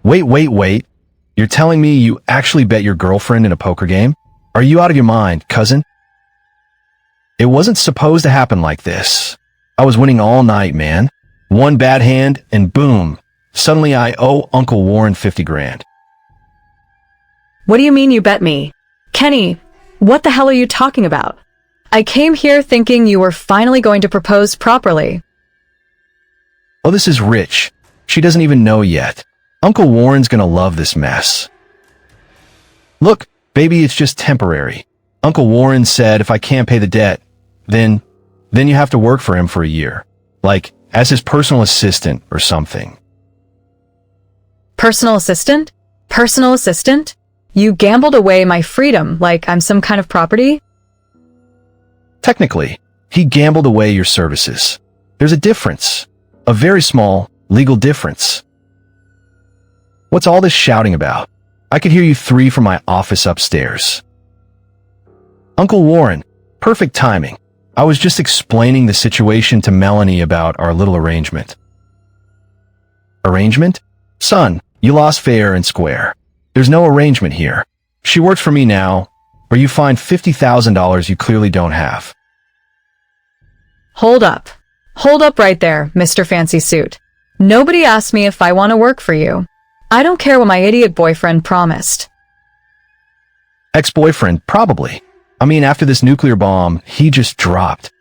Wait. You're telling me you actually bet your girlfriend in a poker game? Are you out of your mind, cousin? It wasn't supposed to happen like this. I was winning all night, man. One bad hand, and boom. Suddenly I owe Uncle Warren 50 grand. What do you mean you bet me? Kenny, what the hell are you talking about? I came here thinking you were finally going to propose properly. Oh, this is Rich. She doesn't even know yet. Uncle Warren's gonna love this mess. Look, baby, it's just temporary. Uncle Warren said if I can't pay the debt, then you have to work for him for a year. Like, as his personal assistant or something. Personal assistant? Personal assistant? You gambled away my freedom like I'm some kind of property? Technically, he gambled away your services. There's a difference. A very small, legal difference. What's all this shouting about? I could hear you three from my office upstairs. Uncle Warren, perfect timing. I was just explaining the situation to Melanie about our little arrangement. Arrangement? Son, you lost fair and square. There's no arrangement here. She works for me now, or you find $50,000 you clearly don't have. Hold up. Hold up right there, Mr. Fancy Suit. Nobody asked me if I want to work for you. I don't care what my idiot boyfriend promised. Ex-boyfriend, probably. I mean, after this nuclear bomb he just dropped.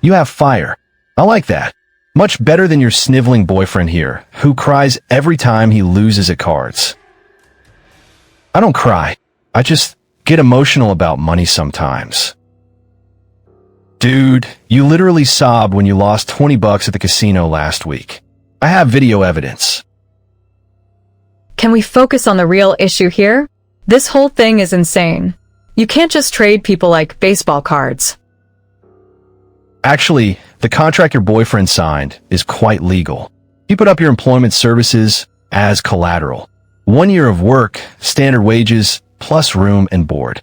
You have fire. I like that. Much better than your sniveling boyfriend here, who cries every time he loses at cards. I don't cry. I just get emotional about money sometimes. Dude, you literally sobbed when you lost 20 bucks at the casino last week. I have video evidence. Can we focus on the real issue here? This whole thing is insane. You can't just trade people like baseball cards. Actually, the contract your boyfriend signed is quite legal. You put up your employment services as collateral. 1 year of work, standard wages, plus room and board.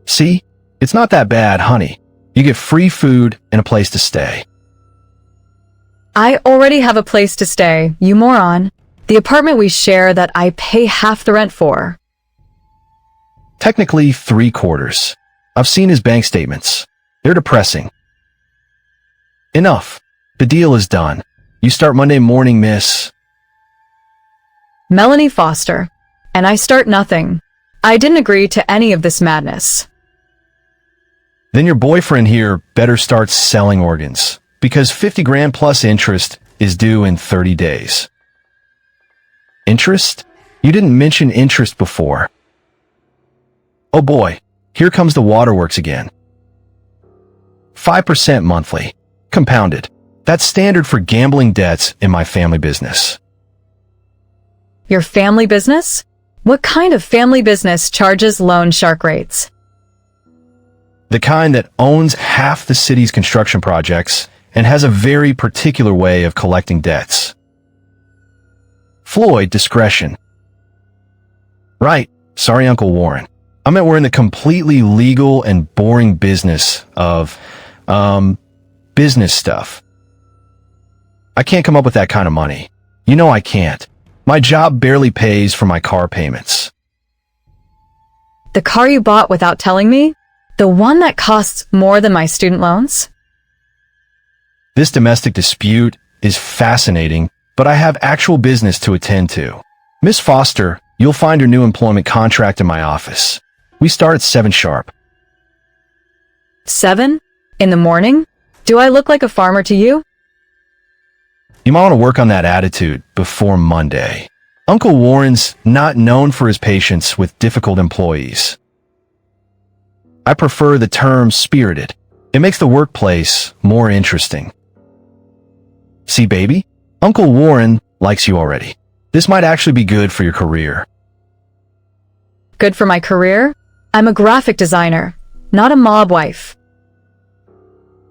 See? It's not that bad, honey. You get free food and a place to stay. I already have a place to stay, you moron. The apartment we share that I pay half the rent for. Technically 3/4. I've seen his bank statements. They're depressing. Enough. The deal is done. You start Monday morning, miss. Melanie Foster. And I start nothing. I didn't agree to any of this madness. Then your boyfriend here better start selling organs, because 50 grand plus interest is due in 30 days. Interest? You didn't mention interest before. Oh boy, here comes the waterworks again. 5% monthly, compounded. That's standard for gambling debts in my family business. Your family business? What kind of family business charges loan shark rates? The kind that owns half the city's construction projects and has a very particular way of collecting debts. Floyd discretion. Right, sorry Uncle Warren. I meant we're in the completely legal and boring business of, business stuff. I can't come up with that kind of money. You know I can't. My job barely pays for my car payments. The car you bought without telling me? The one that costs more than my student loans? This domestic dispute is fascinating, but I have actual business to attend to. Miss Foster, you'll find your new employment contract in my office. We start at 7 sharp. 7? In the morning? Do I look like a farmer to you? You might want to work on that attitude before Monday. Uncle Warren's not known for his patience with difficult employees. I prefer the term spirited. It makes the workplace more interesting. See, baby? Uncle Warren likes you already. This might actually be good for your career. Good for my career? I'm a graphic designer, not a mob wife.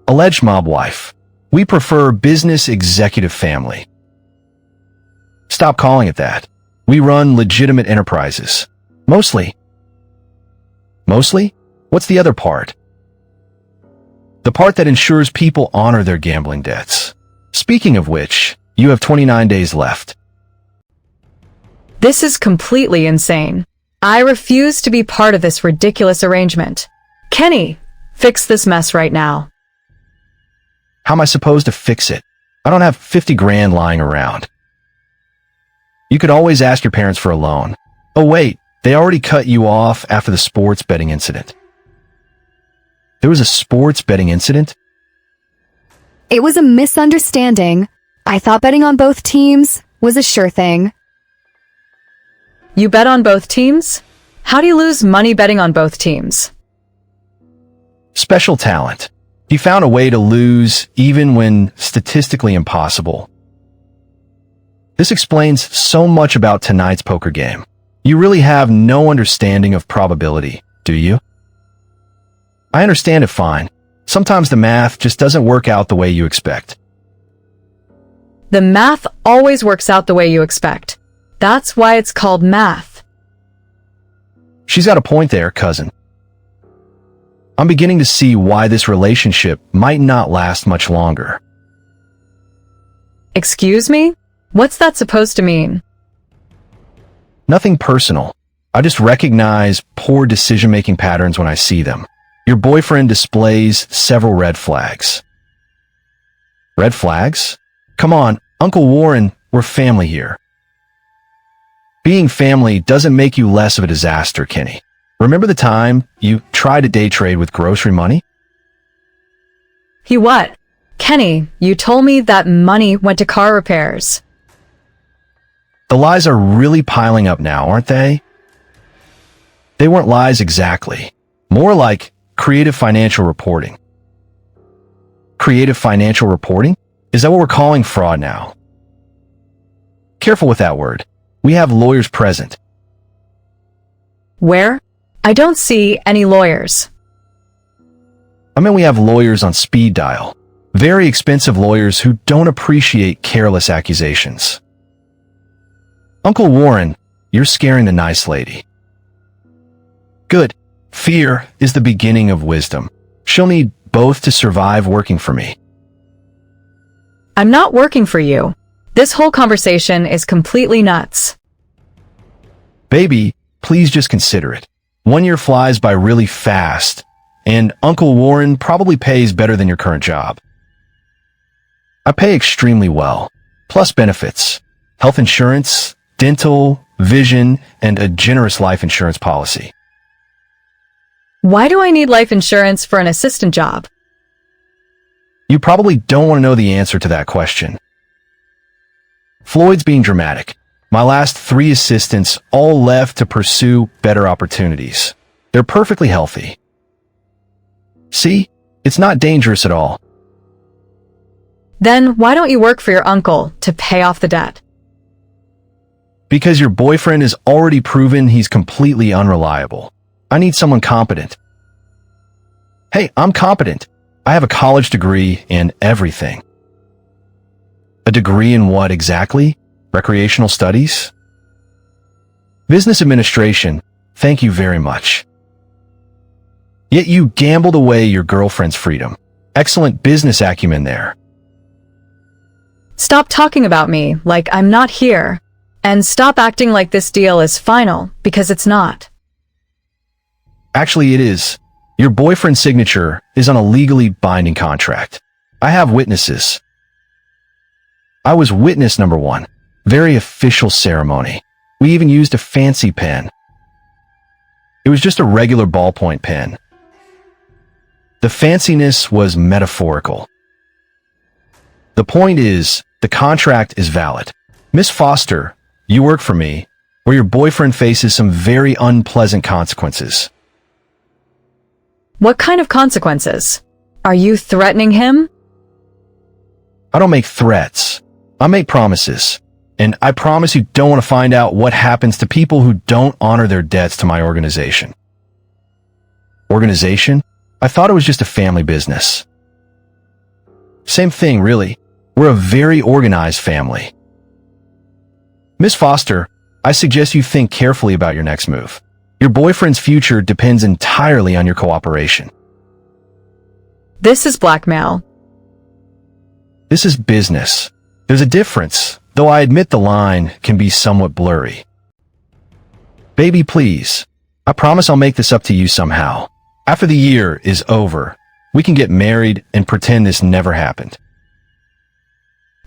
Alleged mob wife. We prefer business executive family. Stop calling it that. We run legitimate enterprises. Mostly. Mostly? What's the other part? The part that ensures people honor their gambling debts. Speaking of which, you have 29 days left. This is completely insane. I refuse to be part of this ridiculous arrangement. Kenny, fix this mess right now. How am I supposed to fix it? I don't have 50 grand lying around. You could always ask your parents for a loan. Oh wait, they already cut you off after the sports betting incident. There was a sports betting incident? It was a misunderstanding. I thought betting on both teams was a sure thing. You bet on both teams? How do you lose money betting on both teams? Special talent. He found a way to lose even when statistically impossible. This explains so much about tonight's poker game. You really have no understanding of probability, do you? I understand it fine. Sometimes the math just doesn't work out the way you expect. The math always works out the way you expect. That's why it's called math. She's got a point there, cousin. I'm beginning to see why this relationship might not last much longer. Excuse me? What's that supposed to mean? Nothing personal. I just recognize poor decision-making patterns when I see them. Your boyfriend displays several red flags. Red flags? Come on, Uncle Warren, we're family here. Being family doesn't make you less of a disaster, Kenny. Remember the time you tried to day trade with grocery money? He what? Kenny, you told me that money went to car repairs. The lies are really piling up now, aren't they? They weren't lies exactly. More like creative financial reporting. Creative financial reporting? Is that what we're calling fraud now? Careful with that word. We have lawyers present. Where? I don't see any lawyers. I mean, we have lawyers on speed dial. Very expensive lawyers who don't appreciate careless accusations. Uncle Warren, you're scaring the nice lady. Good. Fear is the beginning of wisdom. She'll need both to survive working for me. I'm not working for you. This whole conversation is completely nuts. Baby, please just consider it. 1 year flies by really fast, and Uncle Warren probably pays better than your current job. I pay extremely well, plus benefits, health insurance, dental, vision, and a generous life insurance policy. Why do I need life insurance for an assistant job? You probably don't want to know the answer to that question. Floyd's being dramatic. My last 3 assistants all left to pursue better opportunities. They're perfectly healthy. See? It's not dangerous at all. Then why don't you work for your uncle to pay off the debt? Because your boyfriend has already proven he's completely unreliable. I need someone competent. Hey, I'm competent. I have a college degree in everything. A degree in what exactly? Recreational studies? Business administration, thank you very much. Yet you gambled away your girlfriend's freedom. Excellent business acumen there. Stop talking about me like I'm not here, and stop acting like this deal is final, because it's not. Actually, it is. Your boyfriend's signature is on a legally binding contract. I have witnesses. I was witness number 1. Very official ceremony. We even used a fancy pen. It was just a regular ballpoint pen. The fanciness was metaphorical. The point is, the contract is valid. Miss Foster, you work for me, where your boyfriend faces some very unpleasant consequences. What kind of consequences? Are you threatening him? I don't make threats. I make promises. And I promise you don't want to find out what happens to people who don't honor their debts to my organization. Organization? I thought it was just a family business. Same thing, really. We're a very organized family. Miss Foster, I suggest you think carefully about your next move. Your boyfriend's future depends entirely on your cooperation. This is blackmail. This is business. There's a difference, though I admit the line can be somewhat blurry. Baby, please. I promise I'll make this up to you somehow. After the year is over, we can get married and pretend this never happened.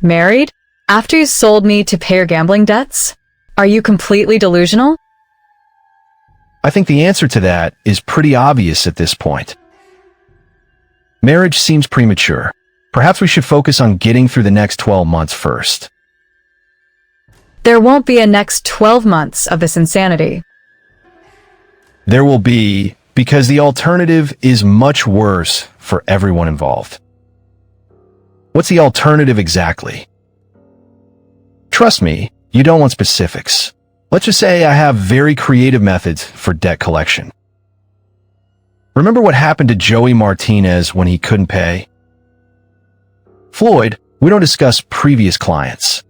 Married? After you sold me to pay your gambling debts? Are you completely delusional? I think the answer to that is pretty obvious at this point. Marriage seems premature. Perhaps we should focus on getting through the next 12 months first. There won't be a next 12 months of this insanity. There will be, because the alternative is much worse for everyone involved. What's the alternative exactly? Trust me, you don't want specifics. Let's just say I have very creative methods for debt collection. Remember what happened to Joey Martinez when he couldn't pay? Floyd, we don't discuss previous clients.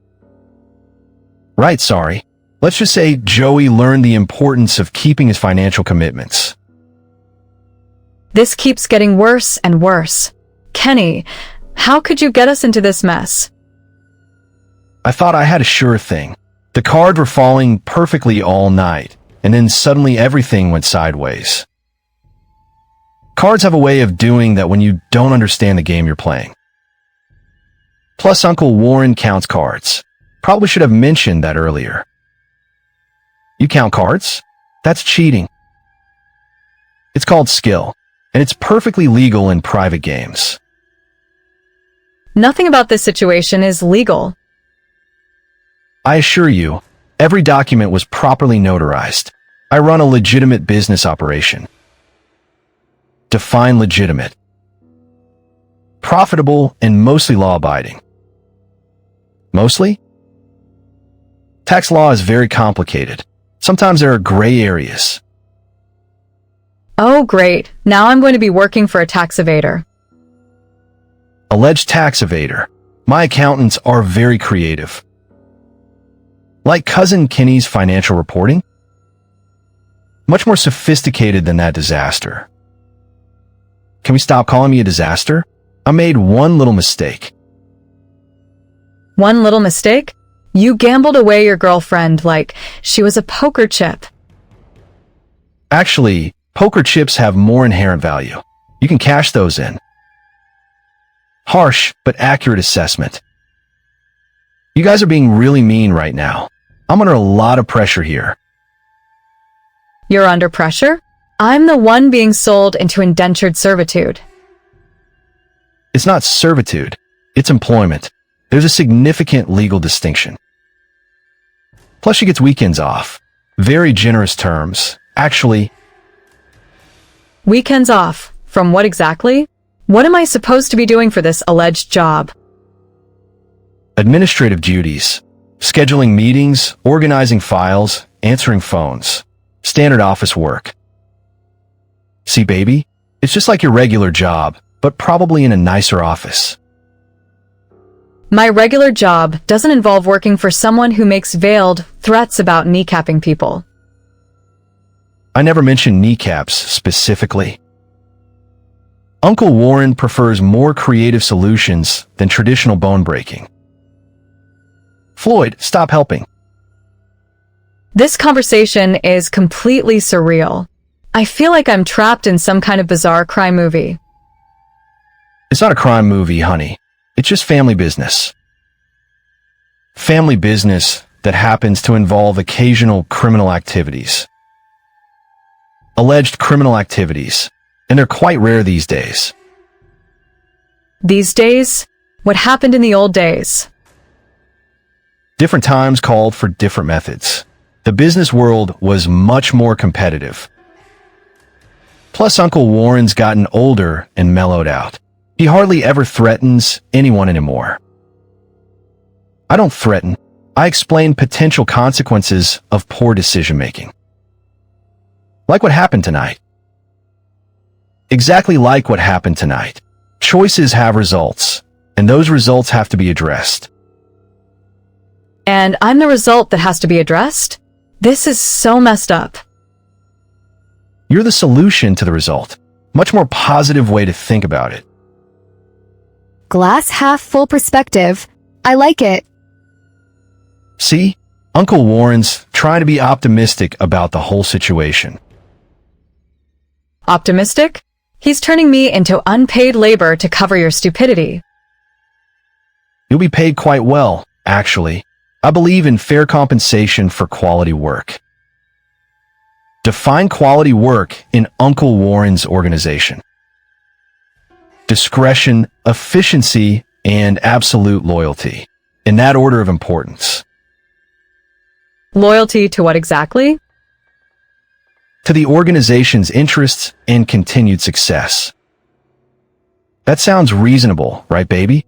Right, sorry. Let's just say Joey learned the importance of keeping his financial commitments. This keeps getting worse and worse. Kenny, how could you get us into this mess? I thought I had a sure thing. The cards were falling perfectly all night, and then suddenly everything went sideways. Cards have a way of doing that when you don't understand the game you're playing. Plus, Uncle Warren counts cards. Probably should have mentioned that earlier. You count cards? That's cheating. It's called skill, and it's perfectly legal in private games. Nothing about this situation is legal. I assure you, every document was properly notarized. I run a legitimate business operation. Define legitimate. Profitable and mostly law-abiding. Mostly? Tax law is very complicated. Sometimes there are gray areas. Oh, great. Now I'm going to be working for a tax evader. Alleged tax evader. My accountants are very creative. Like Cousin Kenny's financial reporting? Much more sophisticated than that disaster. Can we stop calling me a disaster? I made one little mistake. One little mistake? You gambled away your girlfriend like she was a poker chip. Actually, poker chips have more inherent value. You can cash those in. Harsh, but accurate assessment. You guys are being really mean right now. I'm under a lot of pressure here. You're under pressure? I'm the one being sold into indentured servitude. It's not servitude, it's employment. There's a significant legal distinction. Plus she gets weekends off. Very generous terms. Actually, Weekends off. From what exactly? What am I supposed to be doing for this alleged job? administrative duties. Scheduling meetings, organizing files, answering phones. Standard office work. See, baby? It's just like your regular job, but probably in a nicer office. My regular job doesn't involve working for someone who makes veiled threats about kneecapping people. I never mentioned kneecaps specifically. Uncle Warren prefers more creative solutions than traditional bone breaking. Floyd, stop helping. This conversation is completely surreal. I feel like I'm trapped in some kind of bizarre crime movie. It's not a crime movie, honey. It's just family business. Family business that happens to involve occasional criminal activities. Alleged criminal activities. And they're quite rare these days. These days? What happened in the old days? Different times called for different methods. The business world was much more competitive. Plus, Uncle Warren's gotten older and mellowed out. He hardly ever threatens anyone anymore. I don't threaten. I explain potential consequences of poor decision-making. Like what happened tonight. Exactly like what happened tonight. Choices have results, and those results have to be addressed. And I'm the result that has to be addressed? This is so messed up. You're the solution to the result. Much more positive way to think about it. Glass half full perspective. I like it. See? Uncle Warren's trying to be optimistic about the whole situation. Optimistic? He's turning me into unpaid labor to cover your stupidity. You'll be paid quite well, actually. I believe in fair compensation for quality work. Define quality work in Uncle Warren's organization. Discretion, efficiency, and absolute loyalty. In that order of importance. Loyalty to what exactly? To the organization's interests and continued success. That sounds reasonable, right, baby?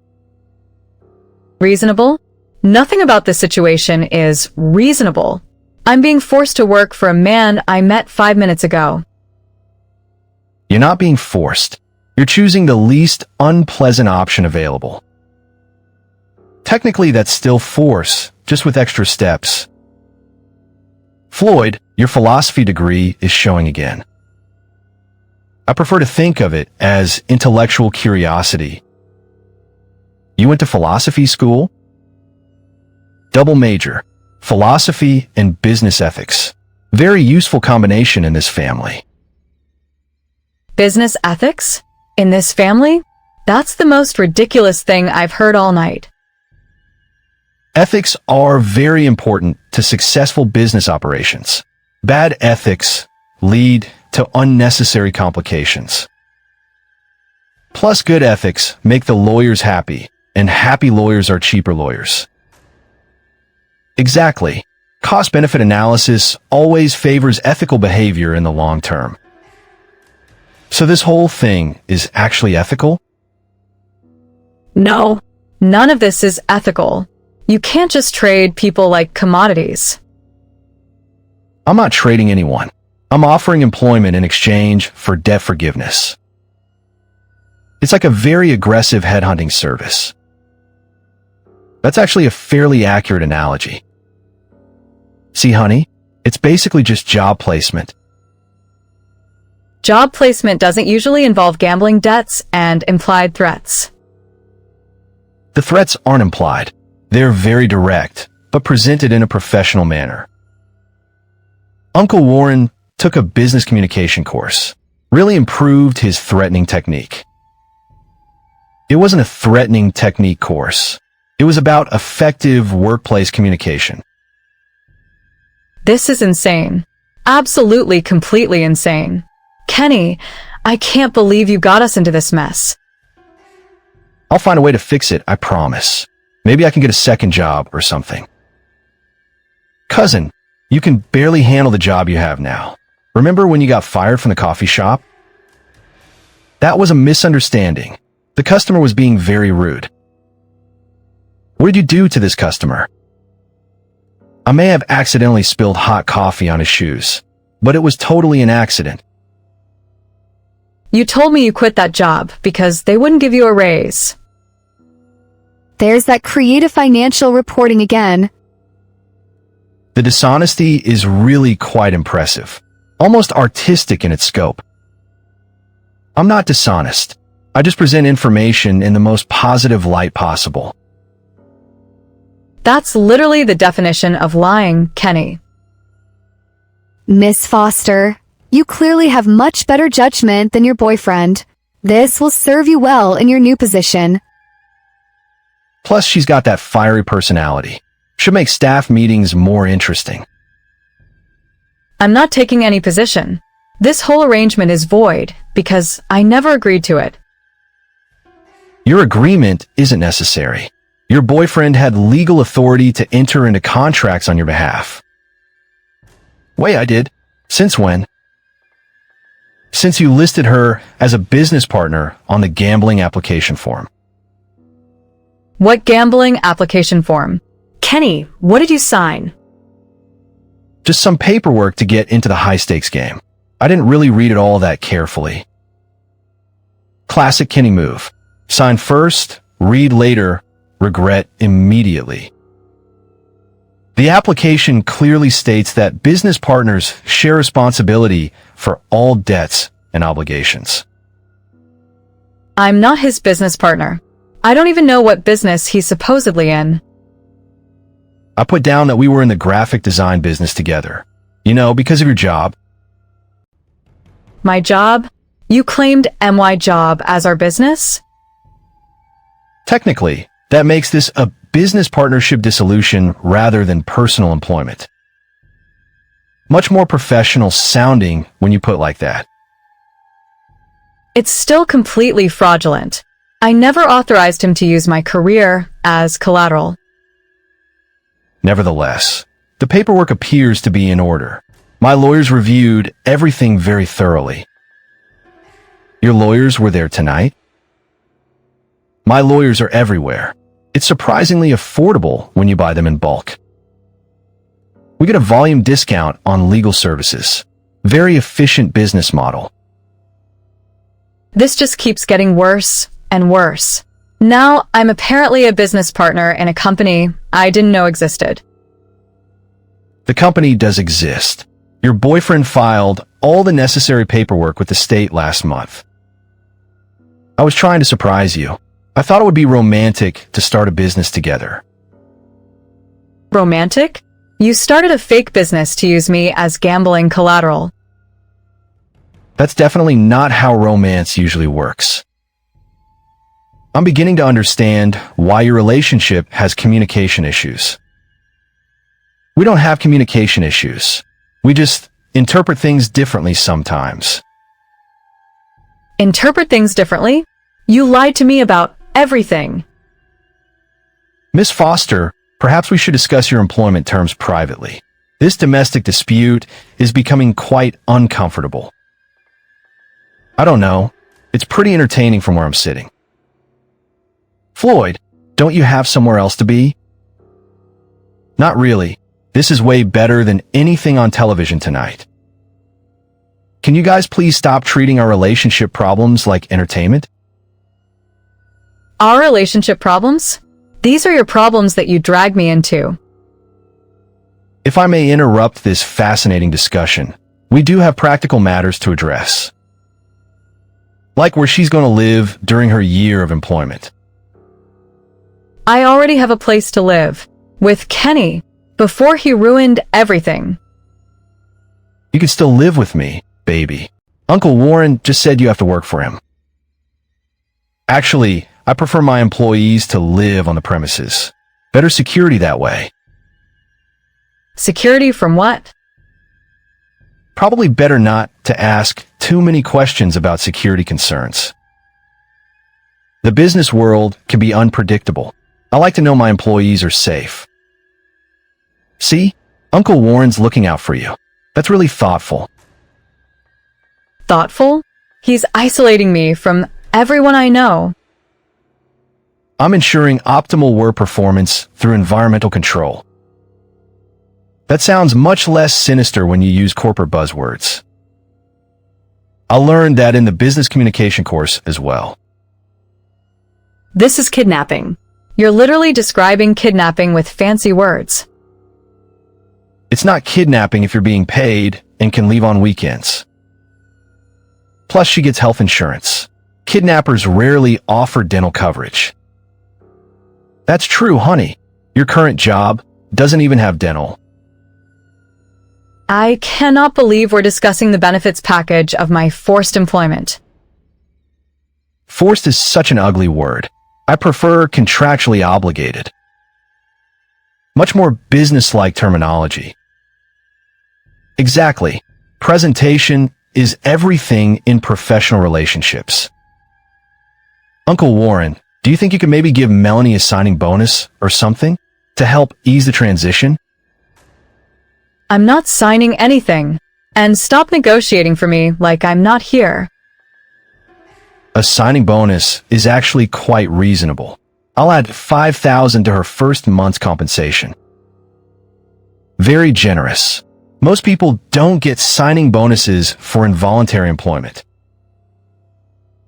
Reasonable? Nothing about this situation is reasonable. I'm being forced to work for a man I met 5 minutes ago. You're not being forced. You're choosing the least unpleasant option available. Technically, that's still force, just with extra steps. Floyd, your philosophy degree is showing again. I prefer to think of it as intellectual curiosity. You went to philosophy school? Double major, philosophy and business ethics. Very useful combination in this family. Business ethics? In this family? That's the most ridiculous thing I've heard all night. Ethics are very important to successful business operations. Bad ethics lead to unnecessary complications. Plus, good ethics make the lawyers happy, and happy lawyers are cheaper lawyers. Exactly. Cost-benefit analysis always favors ethical behavior in the long term. So this whole thing is actually ethical? No, none of this is ethical. You can't just trade people like commodities. I'm not trading anyone. I'm offering employment in exchange for debt forgiveness. It's like a very aggressive headhunting service. That's actually a fairly accurate analogy. See, honey, it's basically just job placement. Job placement doesn't usually involve gambling debts and implied threats. The threats aren't implied. They're very direct, but presented in a professional manner. Uncle Warren took a business communication course, really improved his threatening technique. It wasn't a threatening technique course. It was about effective workplace communication. This is insane. Absolutely, completely insane. Kenny, I can't believe you got us into this mess. I'll find a way to fix it, I promise. Maybe I can get a second job or something. Cousin, you can barely handle the job you have now. Remember when you got fired from the coffee shop? That was a misunderstanding. The customer was being very rude. What did you do to this customer? I may have accidentally spilled hot coffee on his shoes, but it was totally an accident. You told me you quit that job because they wouldn't give you a raise. There's that creative financial reporting again. The dishonesty is really quite impressive, almost artistic in its scope. I'm not dishonest. I just present information in the most positive light possible. That's literally the definition of lying, Kenny. Miss Foster, you clearly have much better judgment than your boyfriend. This will serve you well in your new position. Plus, she's got that fiery personality. Should make staff meetings more interesting. I'm not taking any position. This whole arrangement is void because I never agreed to it. Your agreement isn't necessary. Your boyfriend had legal authority to enter into contracts on your behalf. Wait, I did. Since when? Since you listed her as a business partner on the gambling application form. What gambling application form? Kenny, what did you sign? Just some paperwork to get into the high-stakes game. I didn't really read it all that carefully. Classic Kenny move. Sign first, read later, regret immediately. The application clearly states that business partners share responsibility for all debts and obligations. I'm not his business partner. I don't even know what business he's supposedly in. I put down that we were in the graphic design business together. You know, because of your job. My job? You claimed my job as our business? Technically, that makes this a business partnership dissolution rather than personal employment. Much more professional sounding when you put it like that. It's still completely fraudulent. I never authorized him to use my career as collateral. Nevertheless, the paperwork appears to be in order. My lawyers reviewed everything very thoroughly. Your lawyers were there tonight? My lawyers are everywhere. It's surprisingly affordable when you buy them in bulk. We get a volume discount on legal services. Very efficient business model. This just keeps getting worse and worse. Now I'm apparently a business partner in a company I didn't know existed. The company does exist. Your boyfriend filed all the necessary paperwork with the state last month. I was trying to surprise you. I thought it would be romantic to start a business together. Romantic? You started a fake business to use me as gambling collateral. That's definitely not how romance usually works. I'm beginning to understand why your relationship has communication issues. We don't have communication issues. We just interpret things differently sometimes. Interpret things differently? You lied to me about everything. Miss Foster, perhaps we should discuss your employment terms privately. This domestic dispute is becoming quite uncomfortable. I don't know. It's pretty entertaining from where I'm sitting. Floyd, don't you have somewhere else to be? Not really. This is way better than anything on television tonight. Can you guys please stop treating our relationship problems like entertainment? Our relationship problems? These are your problems that you dragged me into. If I may interrupt this fascinating discussion, we do have practical matters to address. Like where she's going to live during her year of employment. I already have a place to live. With Kenny. Before he ruined everything. You can still live with me, baby. Uncle Warren just said you have to work for him. Actually, I prefer my employees to live on the premises. Better security that way. Security from what? Probably better not to ask too many questions about security concerns. The business world can be unpredictable. I like to know my employees are safe. See? Uncle Warren's looking out for you. That's really thoughtful. Thoughtful? He's isolating me from everyone I know. I'm ensuring optimal work performance through environmental control. That sounds much less sinister when you use corporate buzzwords. I learned that in the business communication course as well. This is kidnapping. You're literally describing kidnapping with fancy words. It's not kidnapping if you're being paid and can leave on weekends. Plus, she gets health insurance. Kidnappers rarely offer dental coverage. That's true, honey. Your current job doesn't even have dental. I cannot believe we're discussing the benefits package of my forced employment. Forced is such an ugly word. I prefer contractually obligated. Much more business-like terminology. Exactly. Presentation is everything in professional relationships. Uncle Warren, do you think you could maybe give Melanie a signing bonus or something to help ease the transition? I'm not signing anything. And stop negotiating for me like I'm not here. A signing bonus is actually quite reasonable. I'll add $5,000 to her first month's compensation. Very generous. Most people don't get signing bonuses for involuntary employment.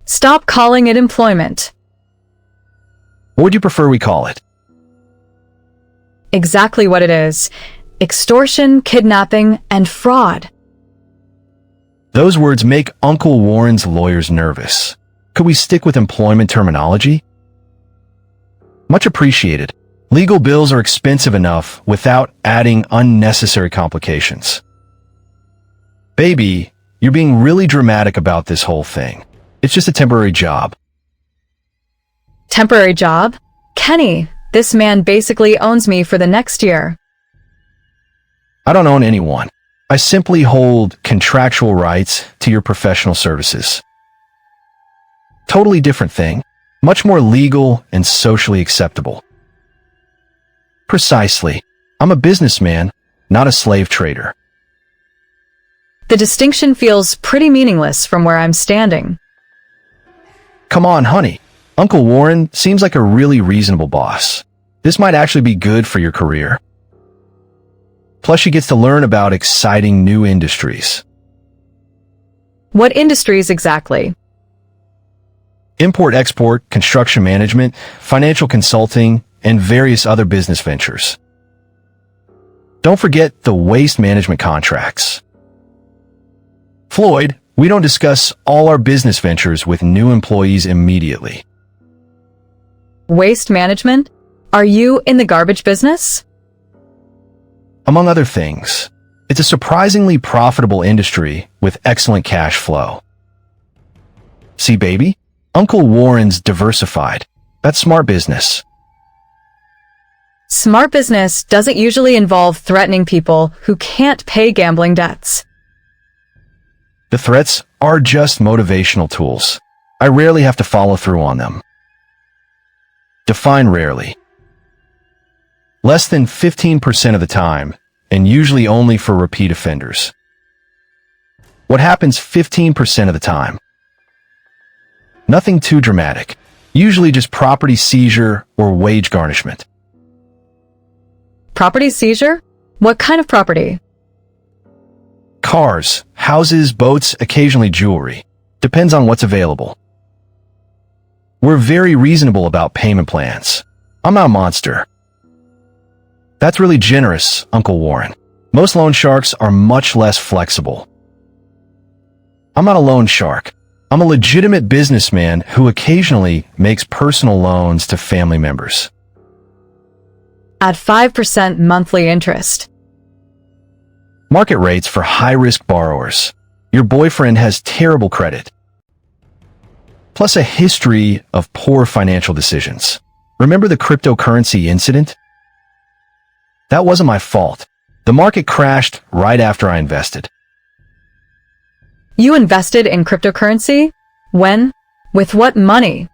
Stop calling it employment. What would you prefer we call it? Exactly what it is. Extortion, kidnapping, and fraud. Those words make Uncle Warren's lawyers nervous. Could we stick with employment terminology? Much appreciated. Legal bills are expensive enough without adding unnecessary complications. Baby, you're being really dramatic about this whole thing. It's just a temporary job. Temporary job? Kenny, this man basically owns me for the next year. I don't own anyone. I simply hold contractual rights to your professional services. Totally different thing. Much more legal and socially acceptable. Precisely. I'm a businessman, not a slave trader. The distinction feels pretty meaningless from where I'm standing. Come on, honey. Uncle Warren seems like a really reasonable boss. This might actually be good for your career. Plus, she gets to learn about exciting new industries. What industries exactly? Import-export, construction management, financial consulting, and various other business ventures. Don't forget the waste management contracts. Floyd, we don't discuss all our business ventures with new employees immediately. Waste management? Are you in the garbage business? Among other things, it's a surprisingly profitable industry with excellent cash flow. See, baby? Uncle Warren's diversified. That's smart business. Smart business doesn't usually involve threatening people who can't pay gambling debts. The threats are just motivational tools. I rarely have to follow through on them. Define rarely. Less than 15% of the time, and usually only for repeat offenders. What happens 15% of the time? Nothing too dramatic. Usually just property seizure or wage garnishment. Property seizure? What kind of property? Cars, houses, boats, occasionally jewelry. Depends on what's available. We're very reasonable about payment plans. I'm not a monster. That's really generous, Uncle Warren. Most loan sharks are much less flexible. I'm not a loan shark. I'm a legitimate businessman who occasionally makes personal loans to family members. At 5% monthly interest. Market rates for high-risk borrowers. Your boyfriend has terrible credit. Plus a history of poor financial decisions. Remember the cryptocurrency incident? That wasn't my fault. The market crashed right after I invested. You invested in cryptocurrency? When? With what money?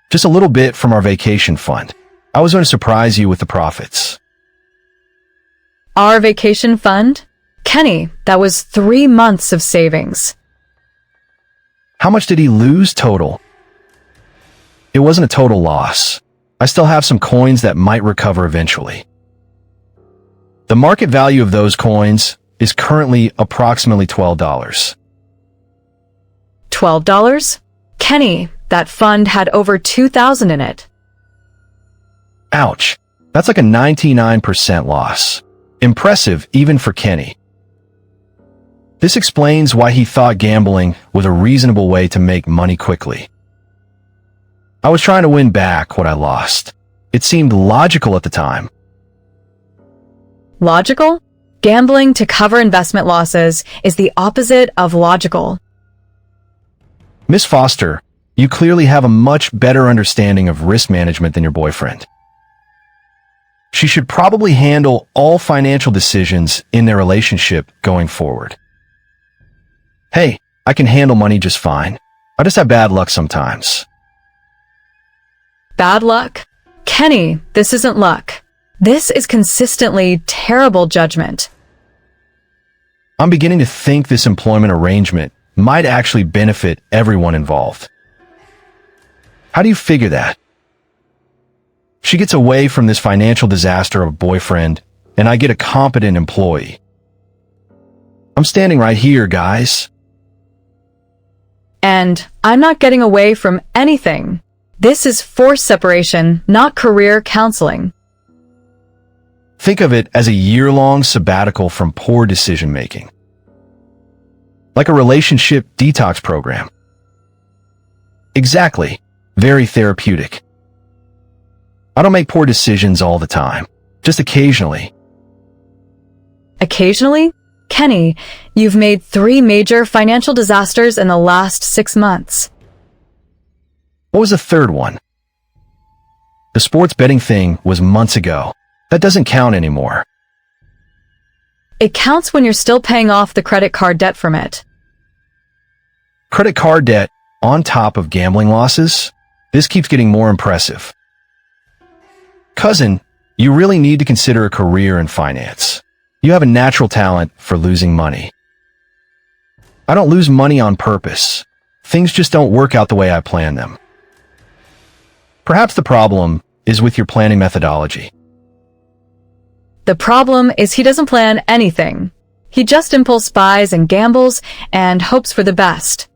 Just a little bit from our vacation fund. I was going to surprise you with the profits. Our vacation fund? Kenny, that was 3 months of savings. How much did he lose total? It wasn't a total loss. I still have some coins that might recover eventually. The market value of those coins is currently approximately $12. $12? Kenny, that fund had over 2,000 in it. Ouch. That's like a 99% loss. Impressive even for Kenny. This explains why he thought gambling was a reasonable way to make money quickly. I was trying to win back what I lost. It seemed logical at the time. Logical? Gambling to cover investment losses is the opposite of logical. Miss Foster, you clearly have a much better understanding of risk management than your boyfriend. She should probably handle all financial decisions in their relationship going forward. Hey, I can handle money just fine. I just have bad luck sometimes. Bad luck? Kenny, this isn't luck. This is consistently terrible judgment. I'm beginning to think this employment arrangement might actually benefit everyone involved. How do you figure that? She gets away from this financial disaster of a boyfriend, and I get a competent employee. I'm standing right here, guys. And I'm not getting away from anything. This is forced separation, not career counseling. Think of it as a year-long sabbatical from poor decision-making. Like a relationship detox program. Exactly. Very therapeutic. I don't make poor decisions all the time, just occasionally. Occasionally? Kenny, you've made 3 major financial disasters in the last 6 months. What was the third one? The sports betting thing was months ago. That doesn't count anymore. It counts when you're still paying off the credit card debt from it. Credit card debt on top of gambling losses? This keeps getting more impressive. Cousin, you really need to consider a career in finance. You have a natural talent for losing money. I don't lose money on purpose. Things just don't work out the way I plan them. Perhaps the problem is with your planning methodology. The problem is he doesn't plan anything. He just impulse buys and gambles and hopes for the best.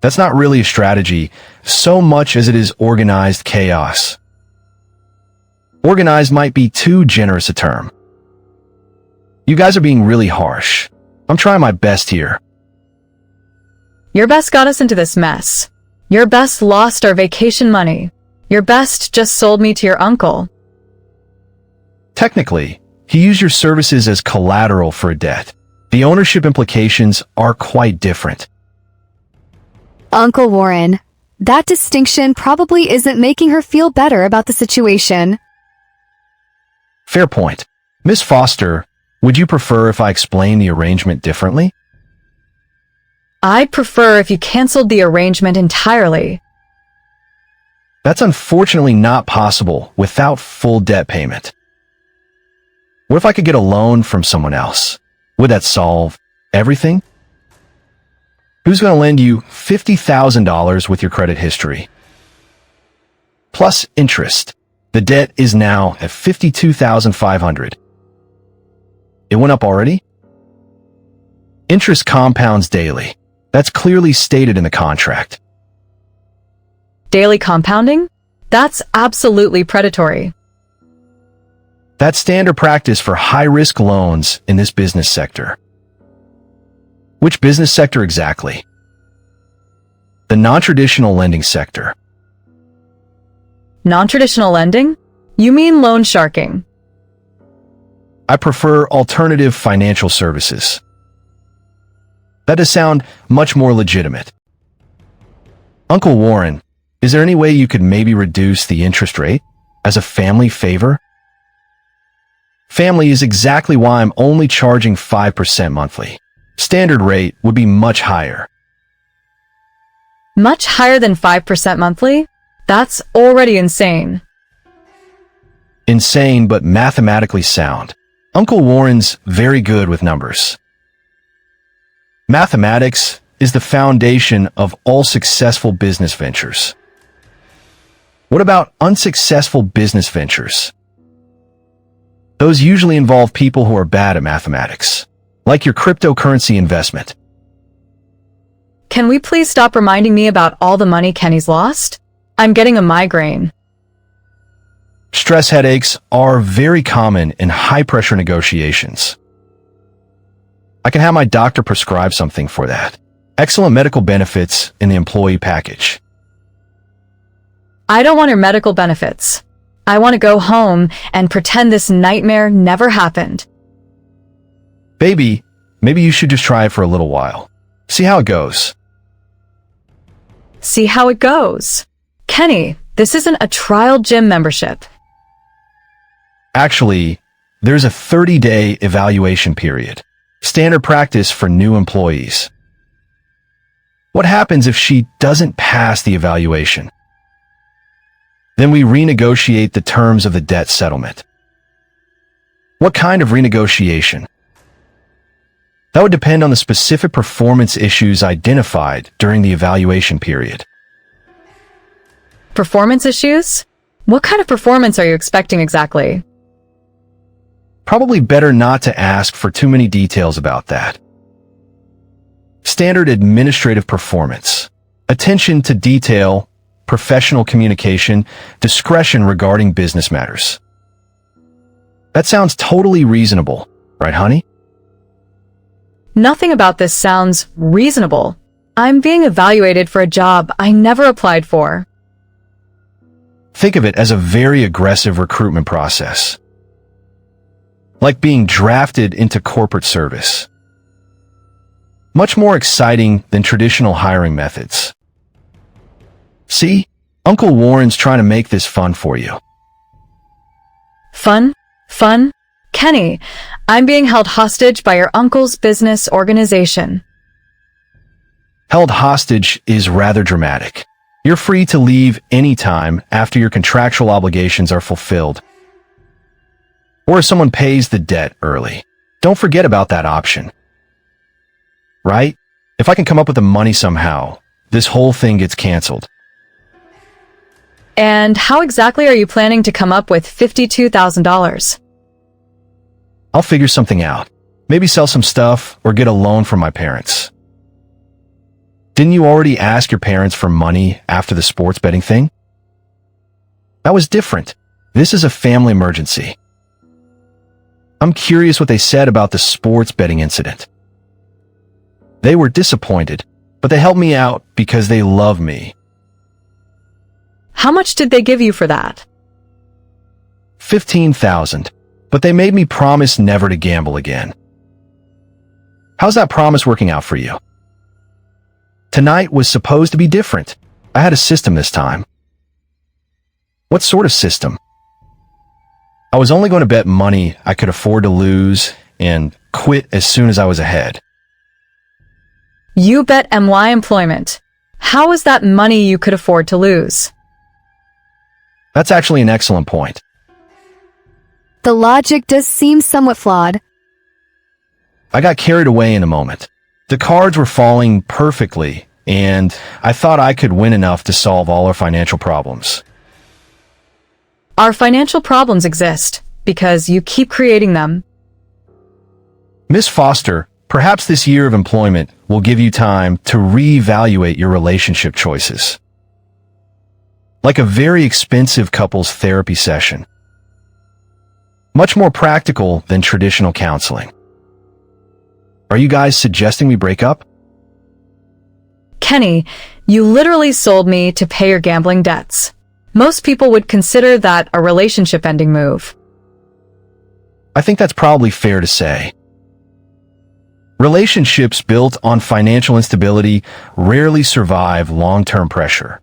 That's not really a strategy so much as it is organized chaos. Organized might be too generous a term. You guys are being really harsh. I'm trying my best here. Your best got us into this mess. Your best lost our vacation money. Your best just sold me to your uncle. Technically, he used your services as collateral for a debt. The ownership implications are quite different. Uncle Warren, that distinction probably isn't making her feel better about the situation. Fair point. Miss Foster, would you prefer if I explain the arrangement differently? I'd prefer if you canceled the arrangement entirely. That's unfortunately not possible without full debt payment. What if I could get a loan from someone else? Would that solve everything? Who's going to lend you $50,000 with your credit history? Plus interest. The debt is now at $52,500. It went up already? Interest compounds daily. That's clearly stated in the contract. Daily compounding? That's absolutely predatory. That's standard practice for high-risk loans in this business sector. Which business sector exactly? The non-traditional lending sector. Non-traditional lending? You mean loan sharking? I prefer alternative financial services. That does sound much more legitimate. Uncle Warren, is there any way you could maybe reduce the interest rate as a family favor? Family is exactly why I'm only charging 5% monthly. Standard rate would be much higher. Much higher than 5% monthly? That's already insane. Insane but mathematically sound. Uncle Warren's very good with numbers. Mathematics is the foundation of all successful business ventures. What about unsuccessful business ventures? Those usually involve people who are bad at mathematics, like your cryptocurrency investment. Can we please stop reminding me about all the money Kenny's lost? I'm getting a migraine. Stress headaches are very common in high-pressure negotiations. I can have my doctor prescribe something for that. Excellent medical benefits in the employee package. I don't want your medical benefits. I want to go home and pretend this nightmare never happened. Baby, maybe you should just try it for a little while. See how it goes. See how it goes. Kenny, this isn't a trial gym membership. Actually, there's a 30-day evaluation period. Standard practice for new employees. What happens if she doesn't pass the evaluation? Then we renegotiate the terms of the debt settlement. What kind of renegotiation? That would depend on the specific performance issues identified during the evaluation period. Performance issues? What kind of performance are you expecting exactly? Probably better not to ask for too many details about that. Standard administrative performance. Attention to detail, professional communication, discretion regarding business matters. That sounds totally reasonable, right, honey? Nothing about this sounds reasonable. I'm being evaluated for a job I never applied for. Think of it as a very aggressive recruitment process, like being drafted into corporate service. Much more exciting than traditional hiring methods. See, Uncle Warren's trying to make this fun for you. Fun? Fun? Kenny, I'm being held hostage by your uncle's business organization. Held hostage is rather dramatic. You're free to leave anytime after your contractual obligations are fulfilled, or if someone pays the debt early. Don't forget about that option. Right? If I can come up with the money somehow, this whole thing gets canceled. And how exactly are you planning to come up with $52,000? I'll figure something out. Maybe sell some stuff or get a loan from my parents. Didn't you already ask your parents for money after the sports betting thing? That was different. This is a family emergency. I'm curious what they said about the sports betting incident. They were disappointed, but they helped me out because they love me. How much did they give you for that? $15,000, but they made me promise never to gamble again. How's that promise working out for you? Tonight was supposed to be different. I had a system this time. What sort of system? I was only going to bet money I could afford to lose and quit as soon as I was ahead. You bet MY employment. How is that money you could afford to lose? That's actually an excellent point. The logic does seem somewhat flawed. I got carried away in a moment. The cards were falling perfectly, and I thought I could win enough to solve all our financial problems. Our financial problems exist because you keep creating them. Miss Foster, perhaps this year of employment will give you time to reevaluate your relationship choices. Like a very expensive couples therapy session. Much more practical than traditional counseling. Are you guys suggesting we break up? Kenny, you literally sold me to pay your gambling debts. Most people would consider that a relationship-ending move. I think that's probably fair to say. Relationships built on financial instability rarely survive long-term pressure.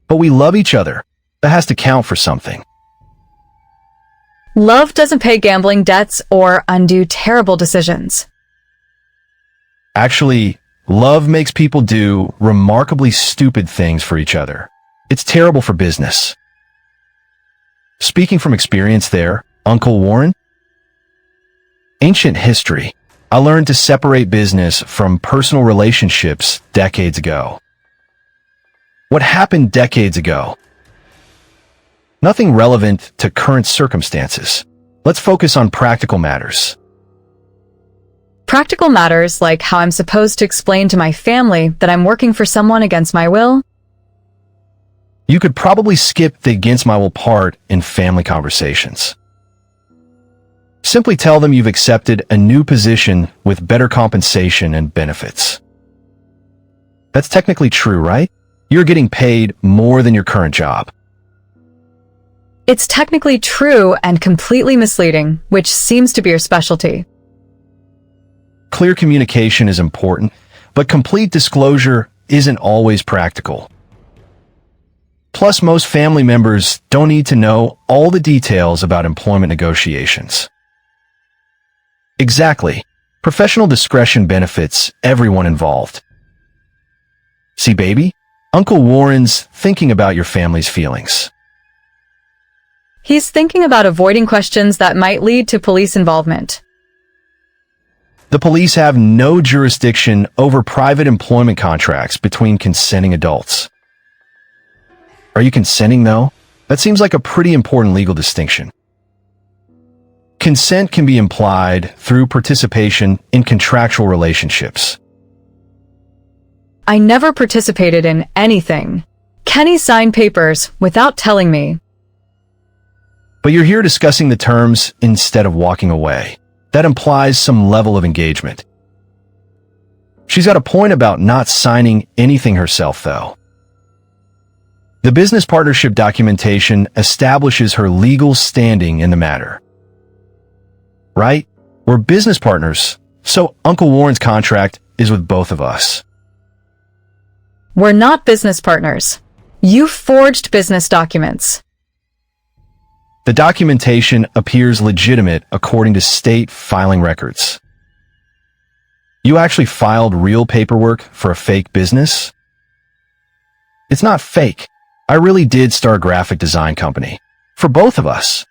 But we love each other. That has to count for something. Love doesn't pay gambling debts or undo terrible decisions. Actually, love makes people do remarkably stupid things for each other. It's terrible for business. Speaking from experience there, Uncle Warren? Ancient history. I learned to separate business from personal relationships decades ago. What happened decades ago? Nothing relevant to current circumstances. Let's focus on practical matters. Practical matters like how I'm supposed to explain to my family that I'm working for someone against my will? You could probably skip the against my will part in family conversations. Simply tell them you've accepted a new position with better compensation and benefits. That's technically true, right? You're getting paid more than your current job. It's technically true and completely misleading, which seems to be your specialty. Clear communication is important, but complete disclosure isn't always practical. Plus, most family members don't need to know all the details about employment negotiations. Exactly. Professional discretion benefits everyone involved. See, baby? Uncle Warren's thinking about your family's feelings. He's thinking about avoiding questions that might lead to police involvement. The police have no jurisdiction over private employment contracts between consenting adults. Are you consenting, though? That seems like a pretty important legal distinction. Consent can be implied through participation in contractual relationships. I never participated in anything. Kenny signed papers without telling me. But you're here discussing the terms instead of walking away. That implies some level of engagement. She's got a point about not signing anything herself, though. The business partnership documentation establishes her legal standing in the matter. Right? We're business partners, so Uncle Warren's contract is with both of us. We're not business partners. You forged business documents. The documentation appears legitimate according to state filing records. You actually filed real paperwork for a fake business? It's not fake. I really did start a graphic design company. For both of us.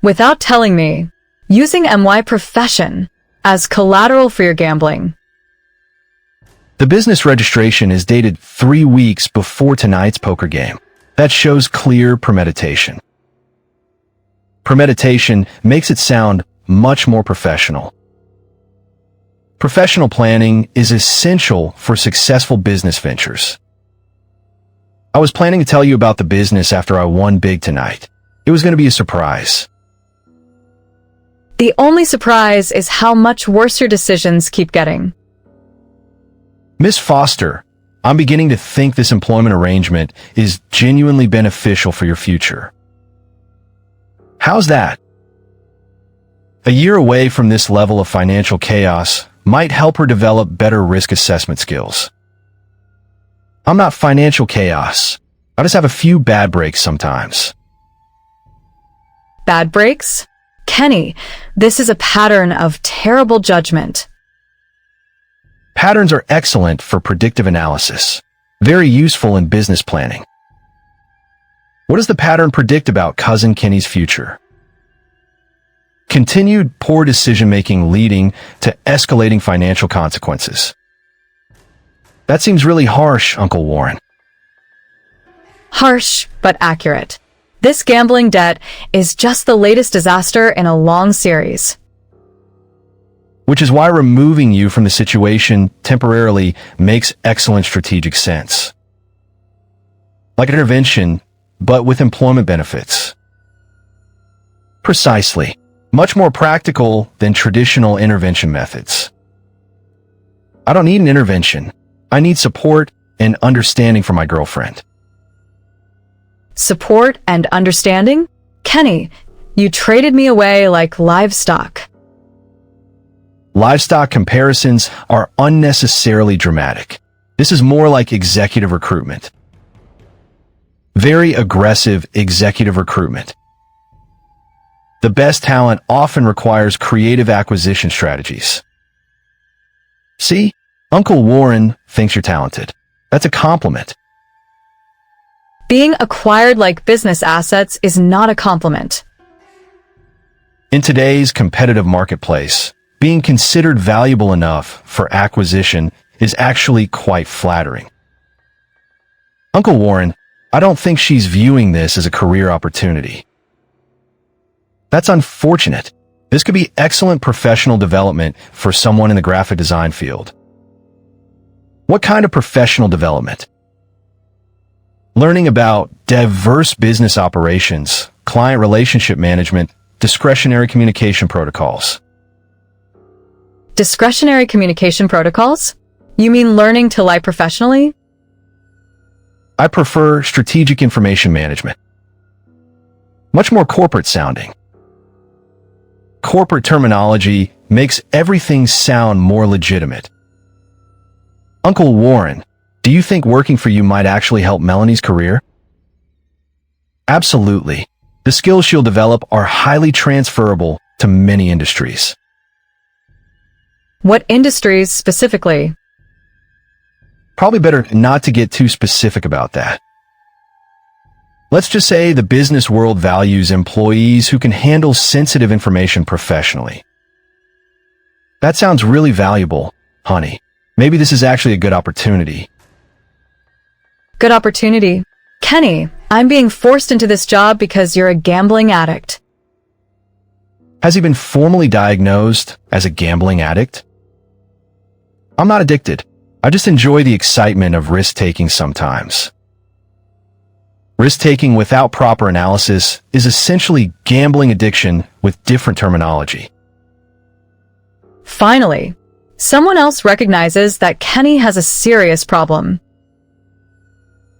Without telling me, using MY profession as collateral for your gambling. The business registration is dated 3 weeks before tonight's poker game. That shows clear premeditation. Premeditation makes it sound much more professional. Professional planning is essential for successful business ventures. I was planning to tell you about the business after I won big tonight. It was going to be a surprise. The only surprise is how much worse your decisions keep getting. Miss Foster, I'm beginning to think this employment arrangement is genuinely beneficial for your future. How's that? A year away from this level of financial chaos might help her develop better risk assessment skills. I'm not financial chaos. I just have a few bad breaks sometimes. Bad breaks? Kenny, this is a pattern of terrible judgment. Patterns are excellent for predictive analysis, very useful in business planning. What does the pattern predict about Cousin Kenny's future? Continued poor decision-making leading to escalating financial consequences. That seems really harsh, Uncle Warren. Harsh, but accurate. This gambling debt is just the latest disaster in a long series. Which is why removing you from the situation temporarily makes excellent strategic sense. Like an intervention, but with employment benefits. Precisely. Much more practical than traditional intervention methods. I don't need an intervention. I need support and understanding from my girlfriend. Support and understanding? Kenny, you traded me away like livestock. Livestock comparisons are unnecessarily dramatic. This is more like executive recruitment. Very aggressive executive recruitment. The best talent often requires creative acquisition strategies. See? Uncle Warren thinks you're talented. That's a compliment. Being acquired like business assets is not a compliment. In today's competitive marketplace, being considered valuable enough for acquisition is actually quite flattering. Uncle Warren, I don't think she's viewing this as a career opportunity. That's unfortunate. This could be excellent professional development for someone in the graphic design field. What kind of professional development? Learning about diverse business operations, client relationship management, discretionary communication protocols. Discretionary communication protocols? You mean learning to lie professionally? I prefer strategic information management. Much more corporate sounding. Corporate terminology makes everything sound more legitimate. Uncle Warren, do you think working for you might actually help Melanie's career? Absolutely. The skills she'll develop are highly transferable to many industries. What industries specifically? Probably better not to get too specific about that. Let's just say the business world values employees who can handle sensitive information professionally. That sounds really valuable, honey. Maybe this is actually a good opportunity. Good opportunity. Kenny, I'm being forced into this job because you're a gambling addict. Has he been formally diagnosed as a gambling addict? I'm not addicted. I just enjoy the excitement of risk-taking sometimes. Risk-taking without proper analysis is essentially gambling addiction with different terminology. Finally, someone else recognizes that Kenny has a serious problem.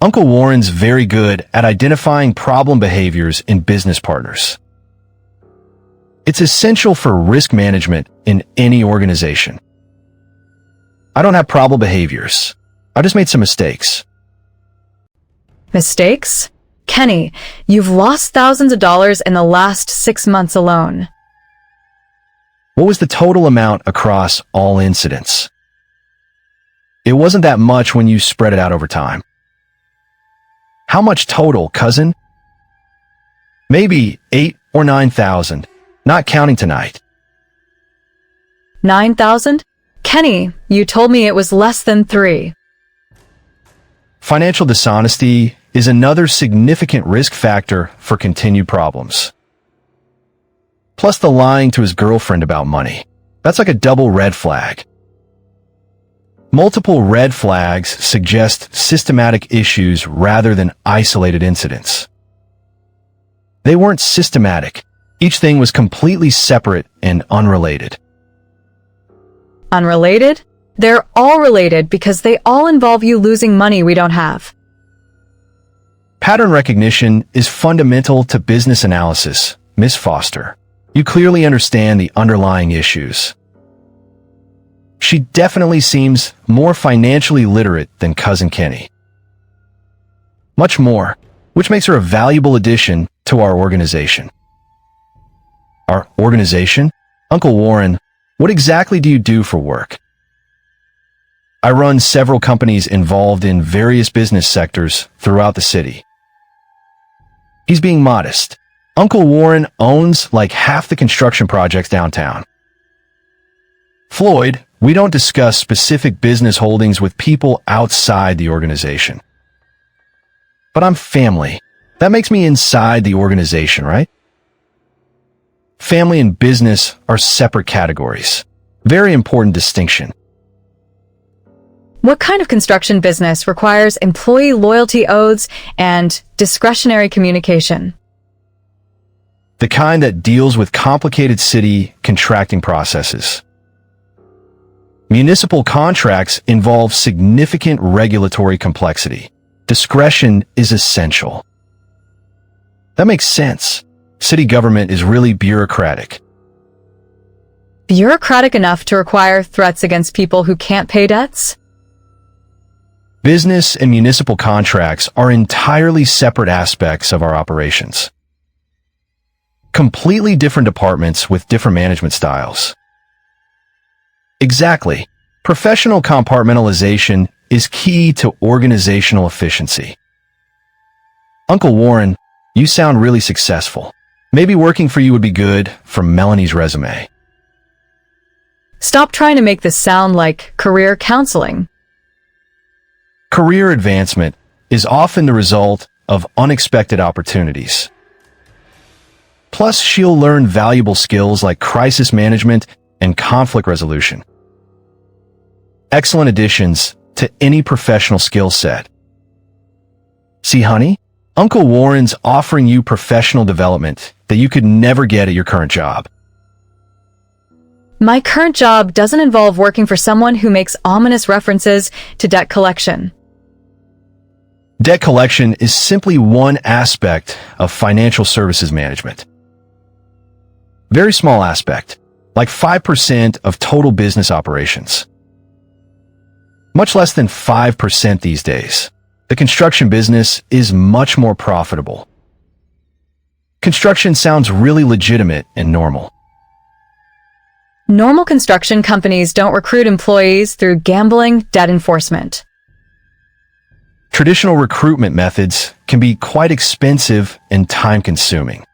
Uncle Warren's very good at identifying problem behaviors in business partners. It's essential for risk management in any organization. I don't have problem behaviors. I just made some mistakes. Mistakes? Kenny, you've lost thousands of dollars in the last 6 months alone. What was the total amount across all incidents? It wasn't that much when you spread it out over time. How much total, cousin? Maybe 8 or 9,000, not counting tonight. 9,000? Kenny, you told me it was less than 3. Financial dishonesty is another significant risk factor for continued problems. Plus the lying to his girlfriend about money. That's like a double red flag. Multiple red flags suggest systematic issues rather than isolated incidents. They weren't systematic. Each thing was completely separate and unrelated. Unrelated? They're all related because they all involve you losing money we don't have. Pattern recognition is fundamental to business analysis, Miss Foster. You clearly understand the underlying issues. She definitely seems more financially literate than Cousin Kenny. Much more, which makes her a valuable addition to our organization. Our organization? Uncle Warren, what exactly do you do for work? I run several companies involved in various business sectors throughout the city. He's being modest. Uncle Warren owns like half the construction projects downtown. Floyd, we don't discuss specific business holdings with people outside the organization. But I'm family. That makes me inside the organization, right? Family and business are separate categories. Very important distinction. What kind of construction business requires employee loyalty oaths and discretionary communication? The kind that deals with complicated city contracting processes. Municipal contracts involve significant regulatory complexity. Discretion is essential. That makes sense. City government is really bureaucratic. Bureaucratic enough to require threats against people who can't pay debts? Business and municipal contracts are entirely separate aspects of our operations. Completely different departments with different management styles. Exactly. Professional compartmentalization is key to organizational efficiency. Uncle Warren, you sound really successful. Maybe working for you would be good for Melanie's resume. Stop trying to make this sound like career counseling. Career advancement is often the result of unexpected opportunities. Plus, she'll learn valuable skills like crisis management and conflict resolution. Excellent additions to any professional skill set. See, honey, Uncle Warren's offering you professional development that you could never get at your current job. My current job doesn't involve working for someone who makes ominous references to debt collection. Debt collection is simply one aspect of financial services management. Very small aspect, like 5% of total business operations. Much less than 5% these days. The construction business is much more profitable. Construction sounds really legitimate and normal. Normal construction companies don't recruit employees through gambling debt enforcement. Traditional recruitment methods can be quite expensive and time-consuming.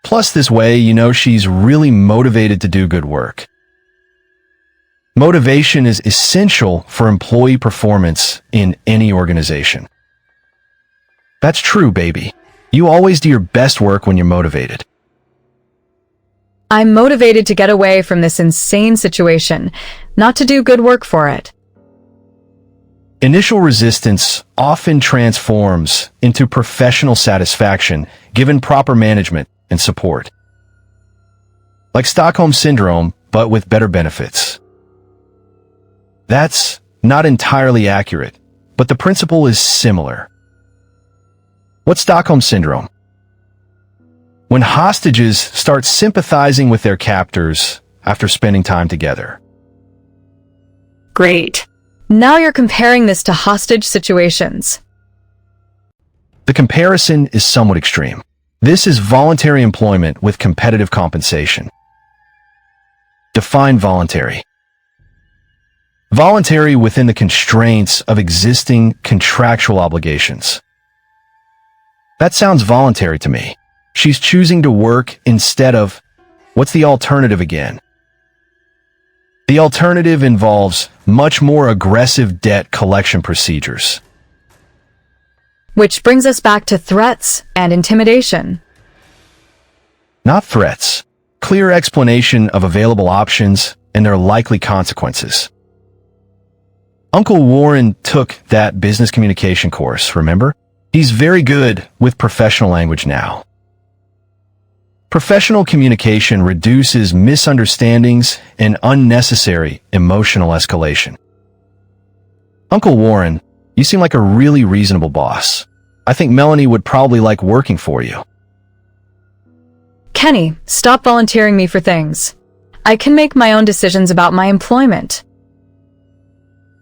Plus, this way, you know she's really motivated to do good work. Motivation is essential for employee performance in any organization. That's true, baby. You always do your best work when you're motivated. I'm motivated to get away from this insane situation, not to do good work for it. Initial resistance often transforms into professional satisfaction given proper management and support. Like Stockholm Syndrome, but with better benefits. That's not entirely accurate, but the principle is similar. What's Stockholm Syndrome? When hostages start sympathizing with their captors after spending time together. Great. Now you're comparing this to hostage situations. The comparison is somewhat extreme. This is voluntary employment with competitive compensation. Define voluntary. Voluntary within the constraints of existing contractual obligations. That sounds voluntary to me. She's choosing to work instead of... What's the alternative again? The alternative involves much more aggressive debt collection procedures. Which brings us back to threats and intimidation. Not threats. Clear explanation of available options and their likely consequences. Uncle Warren took that business communication course, remember? He's very good with professional language now. Professional communication reduces misunderstandings and unnecessary emotional escalation. Uncle Warren, you seem like a really reasonable boss. I think Melanie would probably like working for you. Kenny, stop volunteering me for things. I can make my own decisions about my employment.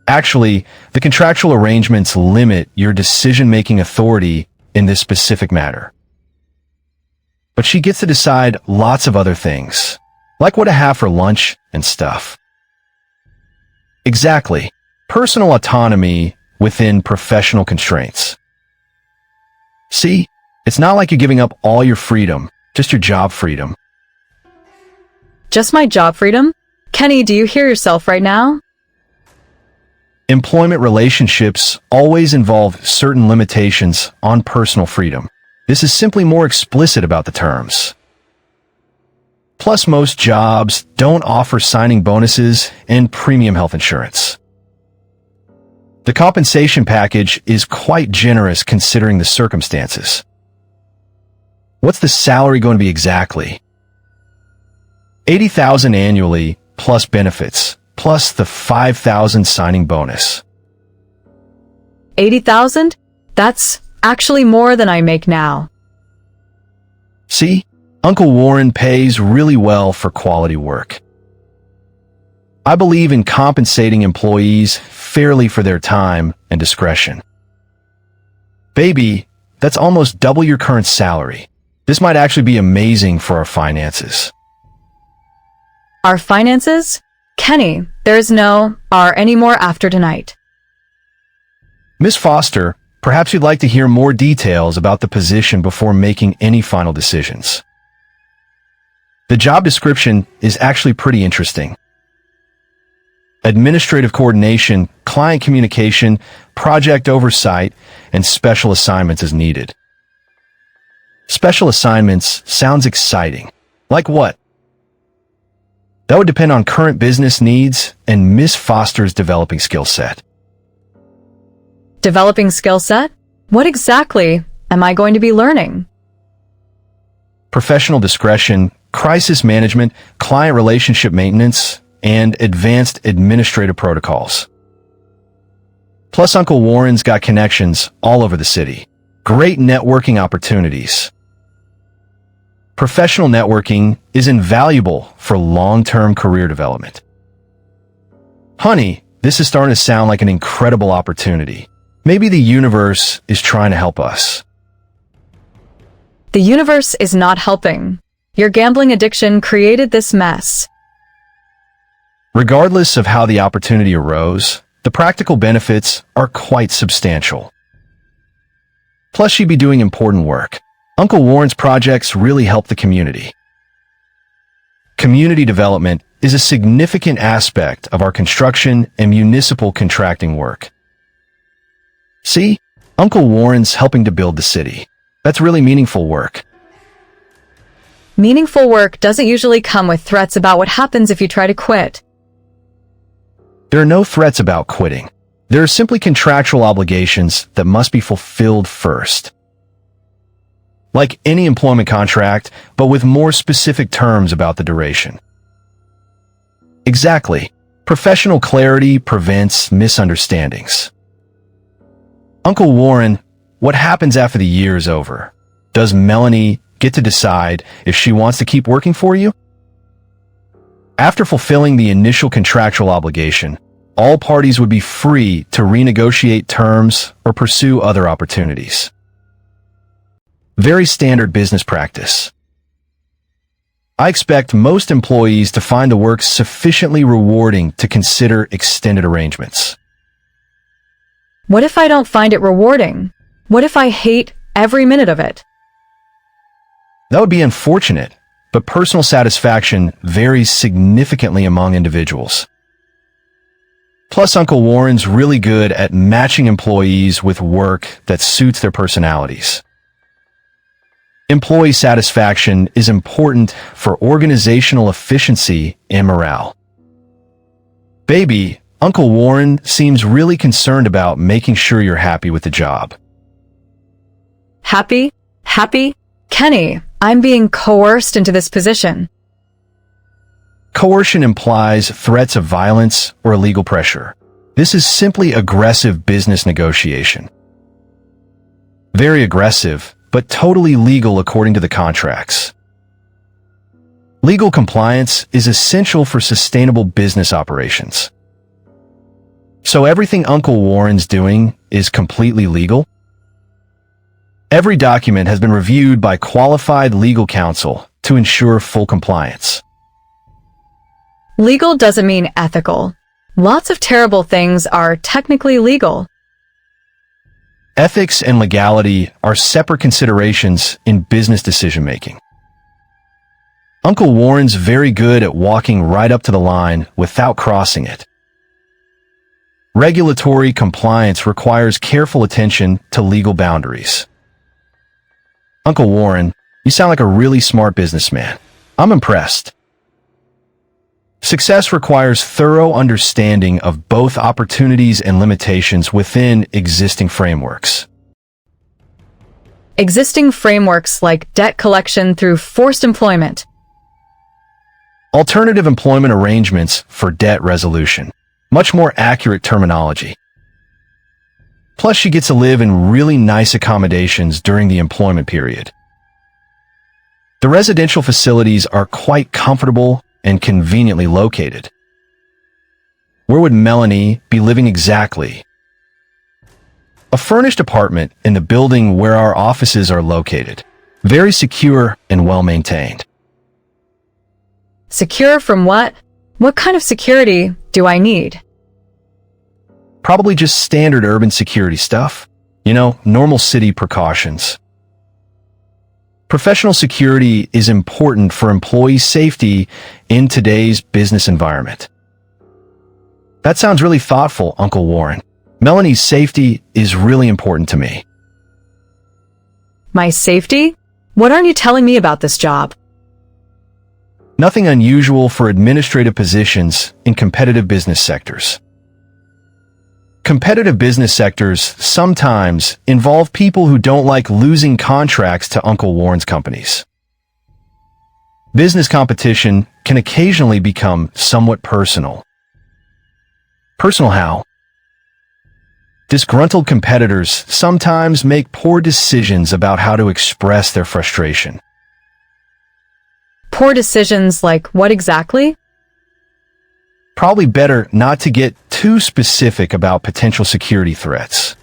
Actually, the contractual arrangements limit your decision-making authority in this specific matter. But she gets to decide lots of other things, like what to have for lunch and stuff. Exactly. Personal autonomy within professional constraints. See, it's not like you're giving up all your freedom, just your job freedom. Just my job freedom? Kenny, do you hear yourself right now? Employment relationships always involve certain limitations on personal freedom. This is simply more explicit about the terms. Plus, most jobs don't offer signing bonuses and premium health insurance. The compensation package is quite generous considering the circumstances. What's the salary going to be exactly? $80,000 annually plus benefits, plus the $5,000 signing bonus. $80,000? That's actually more than I make now. See, Uncle Warren pays really well for quality work. I believe in compensating employees fairly for their time and discretion. Baby, that's almost double your current salary. This might actually be amazing for our finances. Our finances? Kenny, there's no "are" anymore after tonight. Miss Foster, perhaps you'd like to hear more details about the position before making any final decisions. The job description is actually pretty interesting. Administrative coordination, client communication, project oversight, and special assignments is needed. Special assignments sounds exciting. Like what? That would depend on current business needs and Miss Foster's developing skill set. Developing skill set? What exactly am I going to be learning? Professional discretion, crisis management, client relationship maintenance, and advanced administrative protocols. Plus, Uncle Warren's got connections all over the city. Great networking opportunities. Professional networking is invaluable for long-term career development. Honey, this is starting to sound like an incredible opportunity. Maybe the universe is trying to help us. The universe is not helping. Your gambling addiction created this mess. Regardless of how the opportunity arose, the practical benefits are quite substantial. Plus, she'd be doing important work. Uncle Warren's projects really help the community. Community development is a significant aspect of our construction and municipal contracting work. See, Uncle Warren's helping to build the city. That's really meaningful work. Meaningful work doesn't usually come with threats about what happens if you try to quit. There are no threats about quitting. There are simply contractual obligations that must be fulfilled first. Like any employment contract, but with more specific terms about the duration. Exactly. Professional clarity prevents misunderstandings. Uncle Warren, what happens after the year is over? Does Melanie get to decide if she wants to keep working for you? After fulfilling the initial contractual obligation, all parties would be free to renegotiate terms or pursue other opportunities. Very standard business practice. I expect most employees to find the work sufficiently rewarding to consider extended arrangements. What if I don't find it rewarding? What if I hate every minute of it? That would be unfortunate, but personal satisfaction varies significantly among individuals. Plus, Uncle Warren's really good at matching employees with work that suits their personalities. Employee satisfaction is important for organizational efficiency and morale. Baby, Uncle Warren seems really concerned about making sure you're happy with the job. Happy? Happy? Kenny, I'm being coerced into this position. Coercion implies threats of violence or illegal pressure. This is simply aggressive business negotiation. Very aggressive, but totally legal according to the contracts. Legal compliance is essential for sustainable business operations. So everything Uncle Warren's doing is completely legal? Every document has been reviewed by qualified legal counsel to ensure full compliance. Legal doesn't mean ethical. Lots of terrible things are technically legal. Ethics and legality are separate considerations in business decision-making. Uncle Warren's very good at walking right up to the line without crossing it. Regulatory compliance requires careful attention to legal boundaries. Uncle Warren, you sound like a really smart businessman. I'm impressed. Success requires thorough understanding of both opportunities and limitations within existing frameworks. Existing frameworks like debt collection through forced employment. Alternative employment arrangements for debt resolution. Much more accurate terminology. Plus, she gets to live in really nice accommodations during the employment period. The residential facilities are quite comfortable and conveniently located. Where would Melanie be living exactly? A furnished apartment in the building where our offices are located. Very secure and well-maintained. Secure from what? What kind of security do I need? Probably just standard urban security stuff. You know, normal city precautions. Professional security is important for employee safety in today's business environment. That sounds really thoughtful, Uncle Warren. Melanie's safety is really important to me. My safety? What aren't you telling me about this job? Nothing unusual for administrative positions in competitive business sectors. Competitive business sectors sometimes involve people who don't like losing contracts to Uncle Warren's companies. Business competition can occasionally become somewhat personal. Personal how? Disgruntled competitors sometimes make poor decisions about how to express their frustration. Poor decisions like what exactly? Probably better not to get too specific about potential security threats.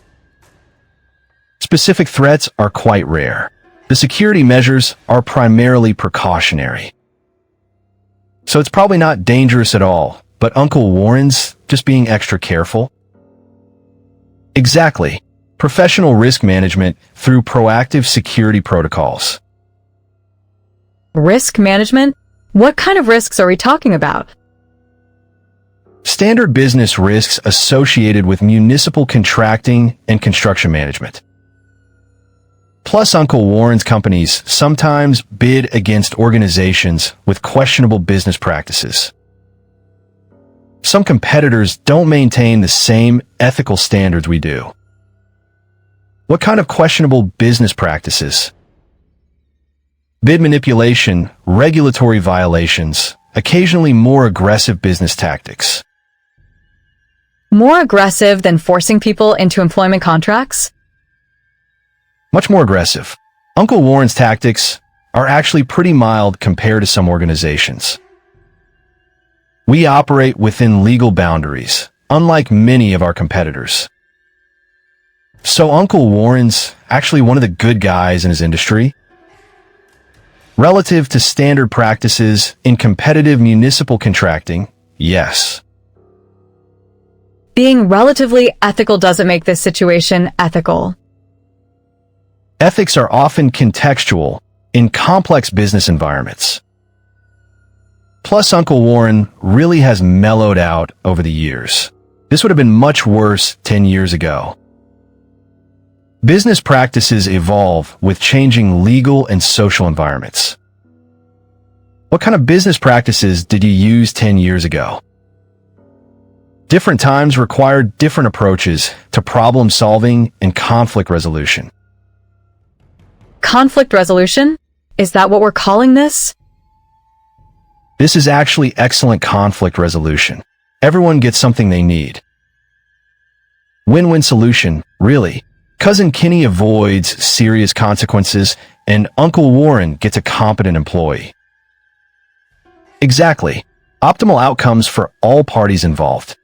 Specific threats are quite rare. The security measures are primarily precautionary. So it's probably not dangerous at all, but Uncle Warren's just being extra careful. Exactly. Professional risk management through proactive security protocols. Risk management? What kind of risks are we talking about? Standard business risks associated with municipal contracting and construction management. Plus, Uncle Warren's companies sometimes bid against organizations with questionable business practices. Some competitors don't maintain the same ethical standards we do. What kind of questionable business practices? Bid manipulation, regulatory violations, occasionally more aggressive business tactics. More aggressive than forcing people into employment contracts? Much more aggressive. Uncle Warren's tactics are actually pretty mild compared to some organizations. We operate within legal boundaries, unlike many of our competitors. So Uncle Warren's actually one of the good guys in his industry. Relative to standard practices in competitive municipal contracting, yes. Being relatively ethical doesn't make this situation ethical. Ethics are often contextual in complex business environments. Plus, Uncle Warren really has mellowed out over the years. This would have been much worse 10 years ago. Business practices evolve with changing legal and social environments. What kind of business practices did you use 10 years ago? Different times required different approaches to problem solving and conflict resolution. Conflict resolution? Is that what we're calling this? This is actually excellent conflict resolution. Everyone gets something they need. Win-win solution, really. Cousin Kenny avoids serious consequences, and Uncle Warren gets a competent employee. Exactly. Optimal outcomes for all parties involved.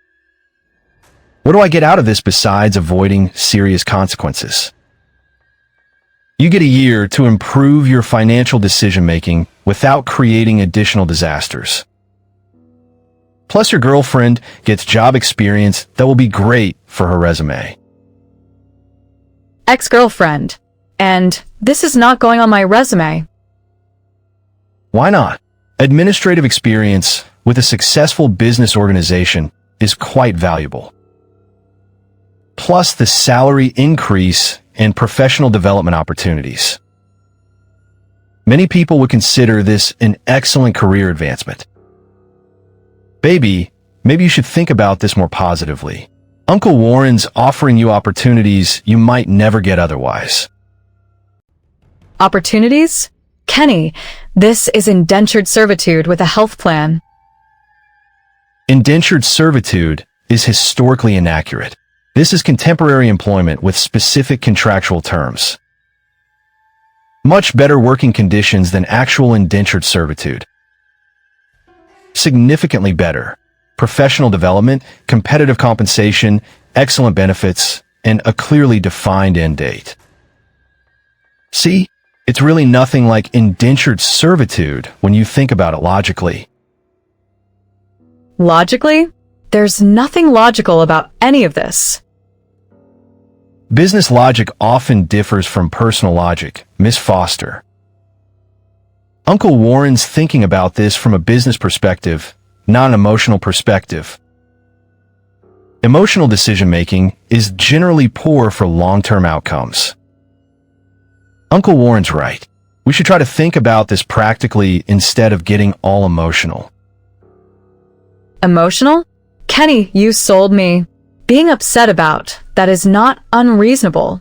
What do I get out of this besides avoiding serious consequences? You get a year to improve your financial decision-making without creating additional disasters. Plus, your girlfriend gets job experience that will be great for her resume. Ex-girlfriend. And this is not going on my resume. Why not? Administrative experience with a successful business organization is quite valuable. Plus the salary increase and professional development opportunities. Many people would consider this an excellent career advancement. Baby, maybe you should think about this more positively. Uncle Warren's offering you opportunities you might never get otherwise. Opportunities? Kenny, this is indentured servitude with a health plan. Indentured servitude is historically inaccurate. This is contemporary employment with specific contractual terms. Much better working conditions than actual indentured servitude. Significantly better. Professional development, competitive compensation, excellent benefits, and a clearly defined end date. See, it's really nothing like indentured servitude when you think about it logically. Logically? There's nothing logical about any of this. Business logic often differs from personal logic, Miss Foster. Uncle Warren's thinking about this from a business perspective, not an emotional perspective. Emotional decision-making is generally poor for long-term outcomes. Uncle Warren's right. We should try to think about this practically instead of getting all emotional. Emotional? Kenny, you sold me. Being upset about that is not unreasonable.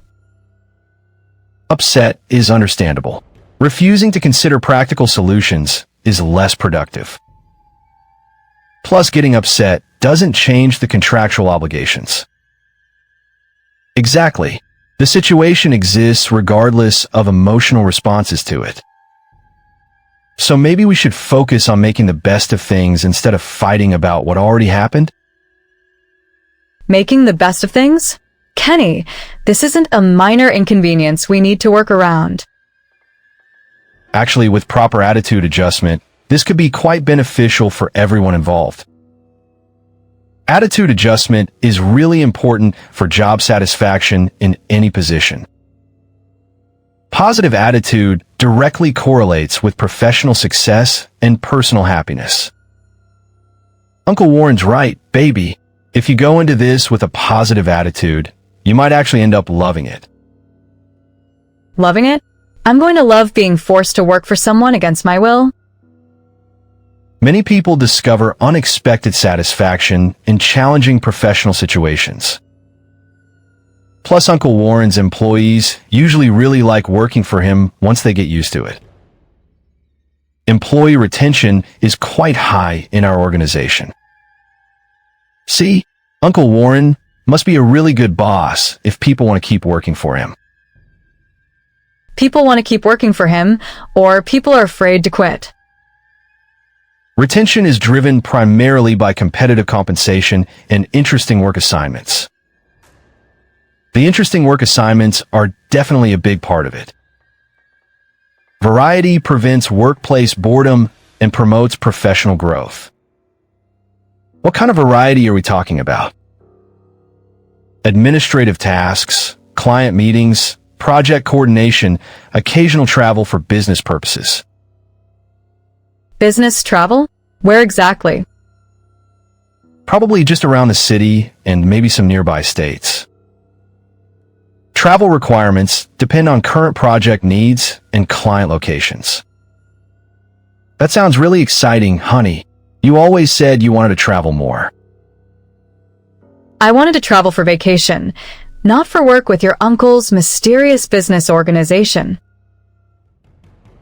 Upset is understandable. Refusing to consider practical solutions is less productive. Plus, getting upset doesn't change the contractual obligations. Exactly. The situation exists regardless of emotional responses to it. So maybe we should focus on making the best of things instead of fighting about what already happened? Making the best of things? Kenny, this isn't a minor inconvenience we need to work around. Actually, with proper attitude adjustment, this could be quite beneficial for everyone involved. Attitude adjustment is really important for job satisfaction in any position. Positive attitude directly correlates with professional success and personal happiness. Uncle Warren's right, baby. If you go into this with a positive attitude, you might actually end up loving it. Loving it? I'm going to love being forced to work for someone against my will. Many people discover unexpected satisfaction in challenging professional situations. Plus, Uncle Warren's employees usually really like working for him once they get used to it. Employee retention is quite high in our organization. See, Uncle Warren must be a really good boss if people want to keep working for him. People want to keep working for him, or people are afraid to quit. Retention is driven primarily by competitive compensation and interesting work assignments. The interesting work assignments are definitely a big part of it. Variety prevents workplace boredom and promotes professional growth. What kind of variety are we talking about? Administrative tasks, client meetings, project coordination, occasional travel for business purposes. Business travel? Where exactly? Probably just around the city and maybe some nearby states. Travel requirements depend on current project needs and client locations. That sounds really exciting, honey. You always said you wanted to travel more. I wanted to travel for vacation, not for work with your uncle's mysterious business organization.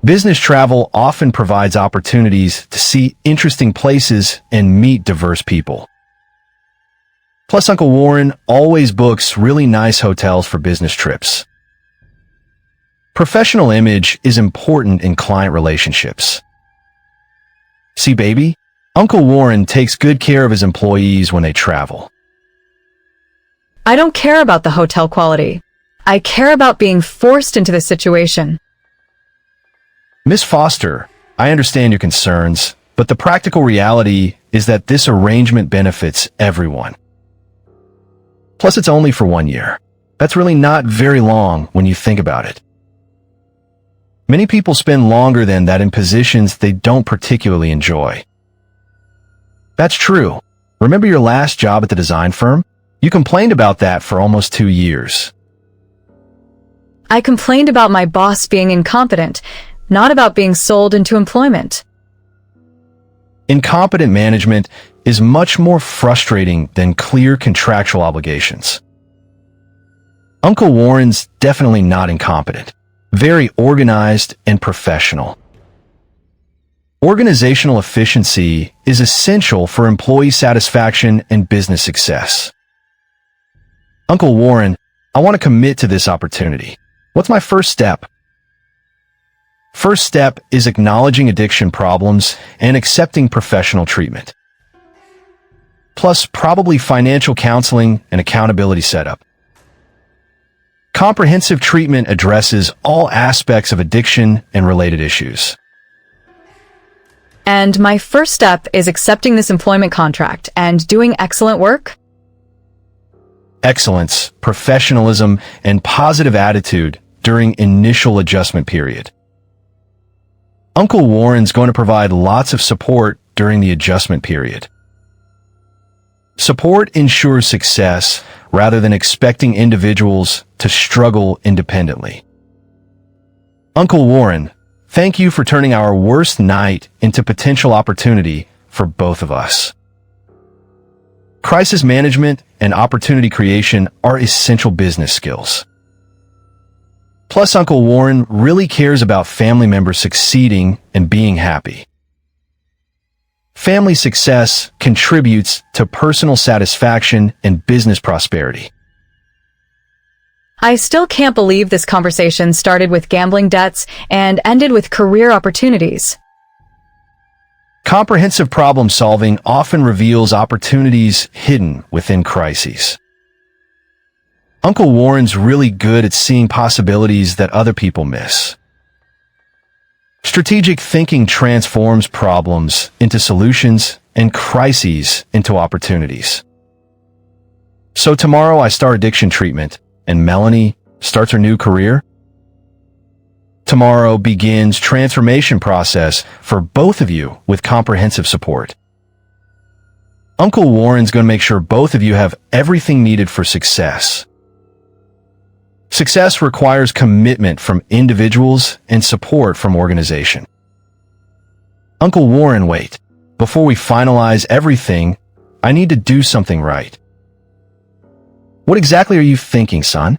Business travel often provides opportunities to see interesting places and meet diverse people. Plus, Uncle Warren always books really nice hotels for business trips. Professional image is important in client relationships. See, baby, Uncle Warren takes good care of his employees when they travel. I don't care about the hotel quality. I care about being forced into the situation. Miss Foster, I understand your concerns, but the practical reality is that this arrangement benefits everyone. Plus, it's only for 1 year. That's really not very long when you think about it. Many people spend longer than that in positions they don't particularly enjoy. That's true. Remember your last job at the design firm? You complained about that for almost 2 years. I complained about my boss being incompetent, not about being sold into employment. Incompetent management is much more frustrating than clear contractual obligations. Uncle Warren's definitely not incompetent. Very organized and professional. Organizational efficiency is essential for employee satisfaction and business success. Uncle Warren, I want to commit to this opportunity. What's my first step? First step is acknowledging addiction problems and accepting professional treatment. Plus, probably financial counseling and accountability setup. Comprehensive treatment addresses all aspects of addiction and related issues. And my first step is accepting this employment contract and doing excellent work? Excellence, professionalism, and positive attitude during initial adjustment period. Uncle Warren's going to provide lots of support during the adjustment period. Support ensures success rather than expecting individuals to struggle independently. Uncle Warren, thank you for turning our worst night into potential opportunity for both of us. Crisis management and opportunity creation are essential business skills. Plus, Uncle Warren really cares about family members succeeding and being happy. Family success contributes to personal satisfaction and business prosperity. I still can't believe this conversation started with gambling debts and ended with career opportunities. Comprehensive problem solving often reveals opportunities hidden within crises. Uncle Warren's really good at seeing possibilities that other people miss. Strategic thinking transforms problems into solutions and crises into opportunities. So tomorrow I start addiction treatment and Melanie starts her new career. Tomorrow begins transformation process for both of you with comprehensive support. Uncle Warren's going to make sure both of you have everything needed for success. Success requires commitment from individuals and support from organization. Uncle Warren, wait. Before we finalize everything, I need to do something right. What exactly are you thinking, son?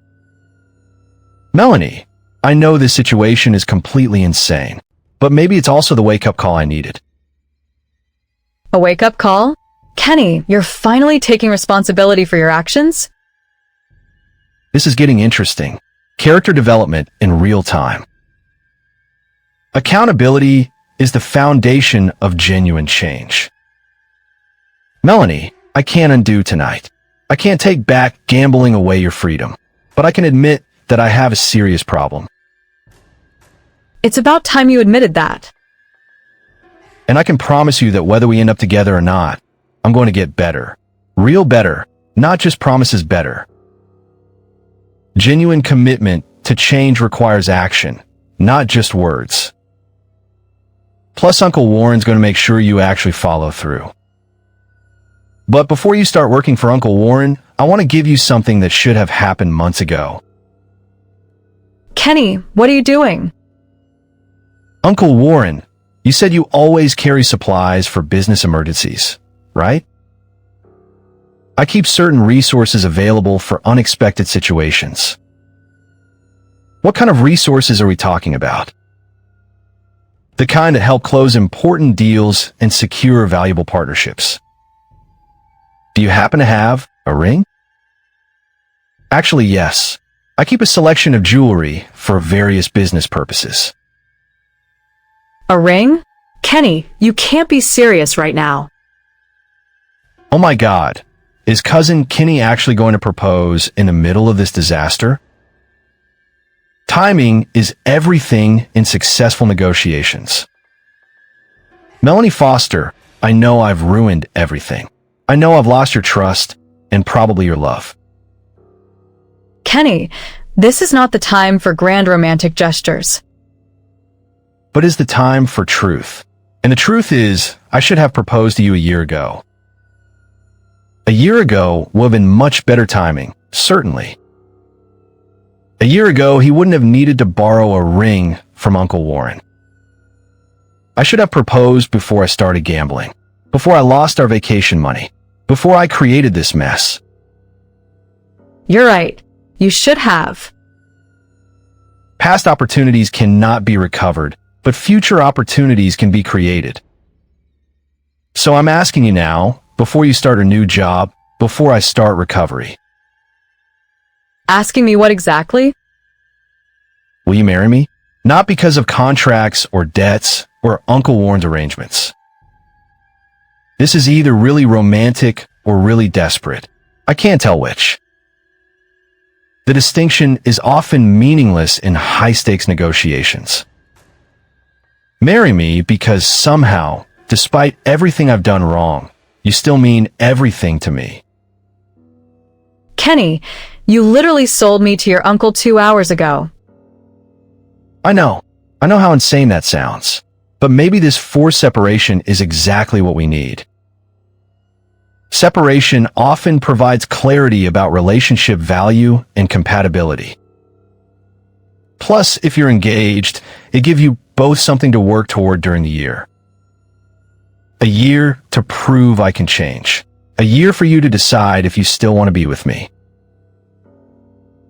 Melanie, I know this situation is completely insane, but maybe it's also the wake-up call I needed. A wake-up call? Kenny, you're finally taking responsibility for your actions? This is getting interesting. Character development in real time. Accountability is the foundation of genuine change. Melanie, I can't undo tonight. I can't take back gambling away your freedom, but I can admit that I have a serious problem. It's about time you admitted that. And I can promise you that whether we end up together or not, I'm going to get better. Real better, not just promises better. Genuine commitment to change requires action, not just words. Plus, Uncle Warren's going to make sure you actually follow through. But before you start working for Uncle Warren, I want to give you something that should have happened months ago. Kenny, what are you doing? Uncle Warren, you said you always carry supplies for business emergencies, right? I keep certain resources available for unexpected situations. What kind of resources are we talking about? The kind that help close important deals and secure valuable partnerships. Do you happen to have a ring? Actually, yes. I keep a selection of jewelry for various business purposes. A ring? Kenny, you can't be serious right now. Oh my God. Is cousin Kenny actually going to propose in the middle of this disaster? Timing is everything in successful negotiations. Melanie Foster, I know I've ruined everything. I know I've lost your trust and probably your love. Kenny, this is not the time for grand romantic gestures. But is the time for truth. And the truth is, I should have proposed to you a year ago. A year ago would have been much better timing, certainly. A year ago, he wouldn't have needed to borrow a ring from Uncle Warren. I should have proposed before I started gambling, before I lost our vacation money, before I created this mess. You're right. You should have. Past opportunities cannot be recovered, but future opportunities can be created. So I'm asking you now, before you start a new job, before I start recovery. Asking me what exactly? Will you marry me? Not because of contracts or debts or Uncle Warren's arrangements. This is either really romantic or really desperate. I can't tell which. The distinction is often meaningless in high-stakes negotiations. Marry me because somehow, despite everything I've done wrong, you still mean everything to me. Kenny, you literally sold me to your uncle 2 hours ago. I know how insane that sounds, but maybe this forced separation is exactly what we need. Separation often provides clarity about relationship value and compatibility. Plus, if you're engaged, it gives you both something to work toward during the year. A year to prove I can change. A year for you to decide if you still want to be with me.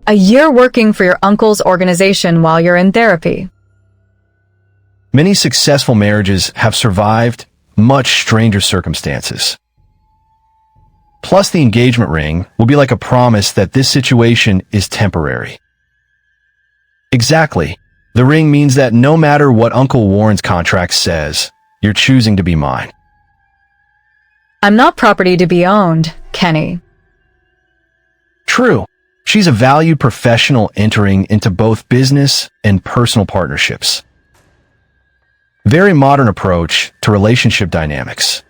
A year working for your uncle's organization while you're in therapy. Many successful marriages have survived much stranger circumstances. Plus, the engagement ring will be like a promise that this situation is temporary. Exactly. The ring means that no matter what Uncle Warren's contract says, you're choosing to be mine. I'm not property to be owned, Kenny. True. She's a valued professional entering into both business and personal partnerships. Very modern approach to relationship dynamics.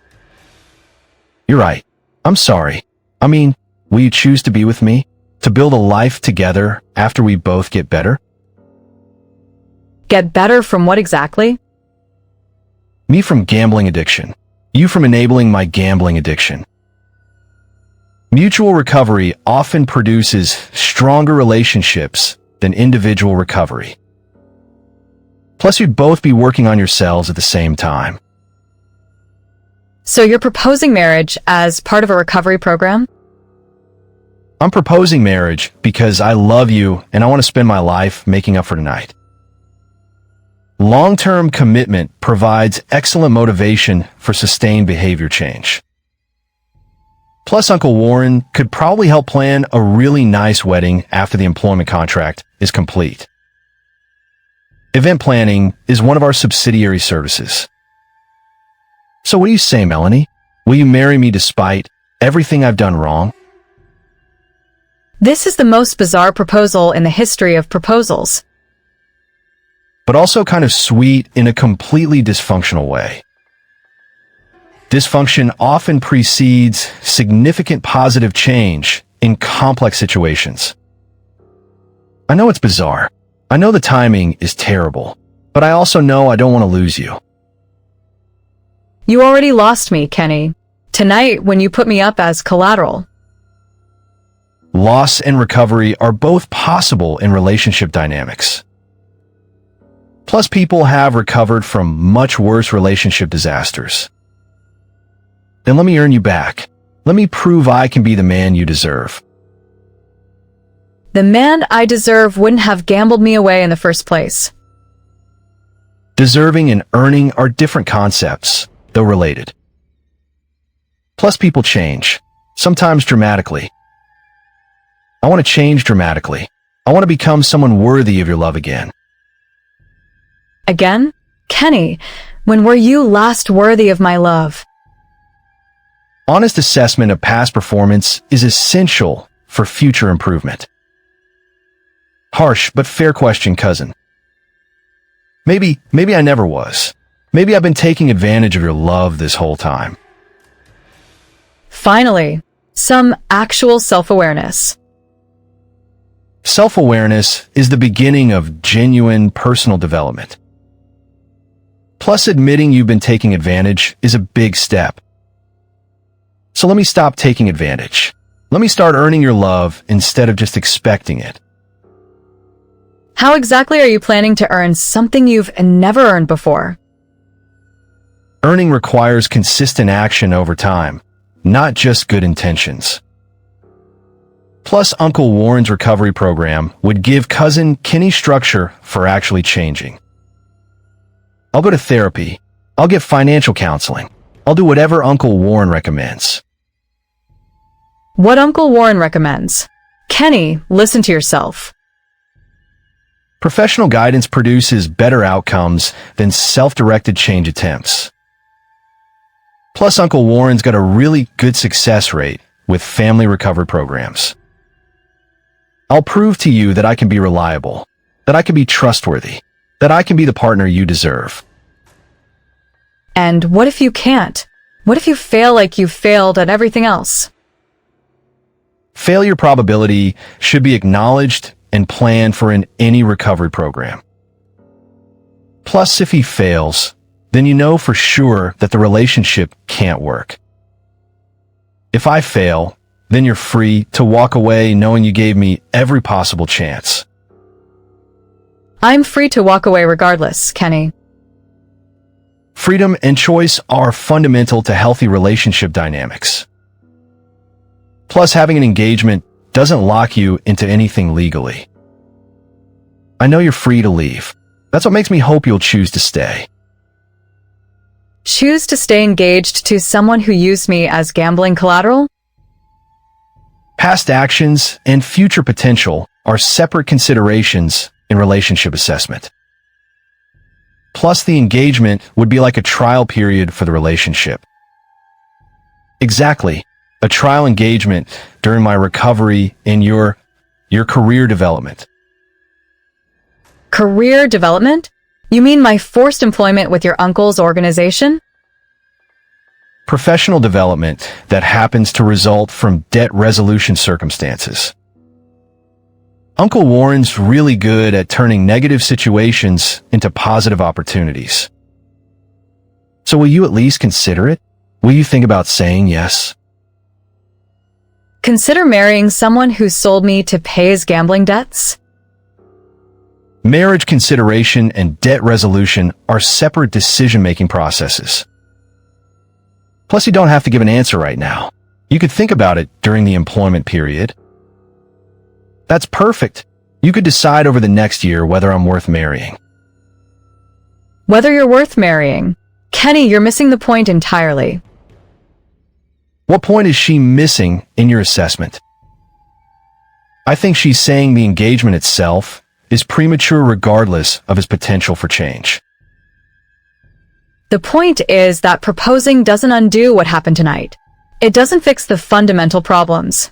You're right. I'm sorry. I mean, will you choose to be with me? To build a life together after we both get better? Get better from what exactly? Me from gambling addiction. You from enabling my gambling addiction. Mutual recovery often produces stronger relationships than individual recovery. Plus, you'd both be working on yourselves at the same time. So you're proposing marriage as part of a recovery program? I'm proposing marriage because I love you and I want to spend my life making up for tonight. Long-term commitment provides excellent motivation for sustained behavior change. Plus, Uncle Warren could probably help plan a really nice wedding after the employment contract is complete. Event planning is one of our subsidiary services. So what do you say, Melanie? Will you marry me despite everything I've done wrong? This is the most bizarre proposal in the history of proposals. But also kind of sweet in a completely dysfunctional way. Dysfunction often precedes significant positive change in complex situations. I know it's bizarre. I know the timing is terrible, but I also know I don't want to lose you. You already lost me, Kenny. Tonight when you put me up as collateral. Loss and recovery are both possible in relationship dynamics. Plus, people have recovered from much worse relationship disasters. Then let me earn you back. Let me prove I can be the man you deserve. The man I deserve wouldn't have gambled me away in the first place. Deserving and earning are different concepts, though related. Plus, people change, sometimes dramatically. I want to change dramatically. I want to become someone worthy of your love again. Again? Kenny, when were you last worthy of my love? Honest assessment of past performance is essential for future improvement. Harsh but fair question, cousin. Maybe I never was. Maybe I've been taking advantage of your love this whole time. Finally, some actual self-awareness. Self-awareness is the beginning of genuine personal development. Plus, admitting you've been taking advantage is a big step. So let me stop taking advantage. Let me start earning your love instead of just expecting it. How exactly are you planning to earn something you've never earned before? Earning requires consistent action over time, not just good intentions. Plus, Uncle Warren's recovery program would give cousin Kenny structure for actually changing. I'll go to therapy. I'll get financial counseling. I'll do whatever Uncle Warren recommends. What Uncle Warren recommends? Kenny, listen to yourself. Professional guidance produces better outcomes than self-directed change attempts. Plus, Uncle Warren's got a really good success rate with family recovery programs. I'll prove to you that I can be reliable, that I can be trustworthy, that I can be the partner you deserve. And what if you can't? What if you fail like you failed at everything else? Failure probability should be acknowledged and planned for in any recovery program. Plus, if he fails, then you know for sure that the relationship can't work. If I fail, then you're free to walk away knowing you gave me every possible chance. I'm free to walk away regardless, Kenny. Freedom and choice are fundamental to healthy relationship dynamics. Plus, having an engagement doesn't lock you into anything legally. I know you're free to leave. That's what makes me hope you'll choose to stay. Choose to stay engaged to someone who used me as gambling collateral? Past actions and future potential are separate considerations in relationship assessment. Plus, the engagement would be like a trial period for the relationship. Exactly, a trial engagement during my recovery and your career development. Career development? You mean my forced employment with your uncle's organization? Professional development that happens to result from debt resolution circumstances. Uncle Warren's really good at turning negative situations into positive opportunities. So will you at least consider it? Will you think about saying yes? Consider marrying someone who sold me to pay his gambling debts? Marriage consideration and debt resolution are separate decision-making processes. Plus, you don't have to give an answer right now. You could think about it during the employment period. That's perfect. You could decide over the next year whether I'm worth marrying. Whether you're worth marrying? Kenny, you're missing the point entirely. What point is she missing in your assessment? I think she's saying the engagement itself is premature regardless of its potential for change. The point is that proposing doesn't undo what happened tonight. It doesn't fix the fundamental problems.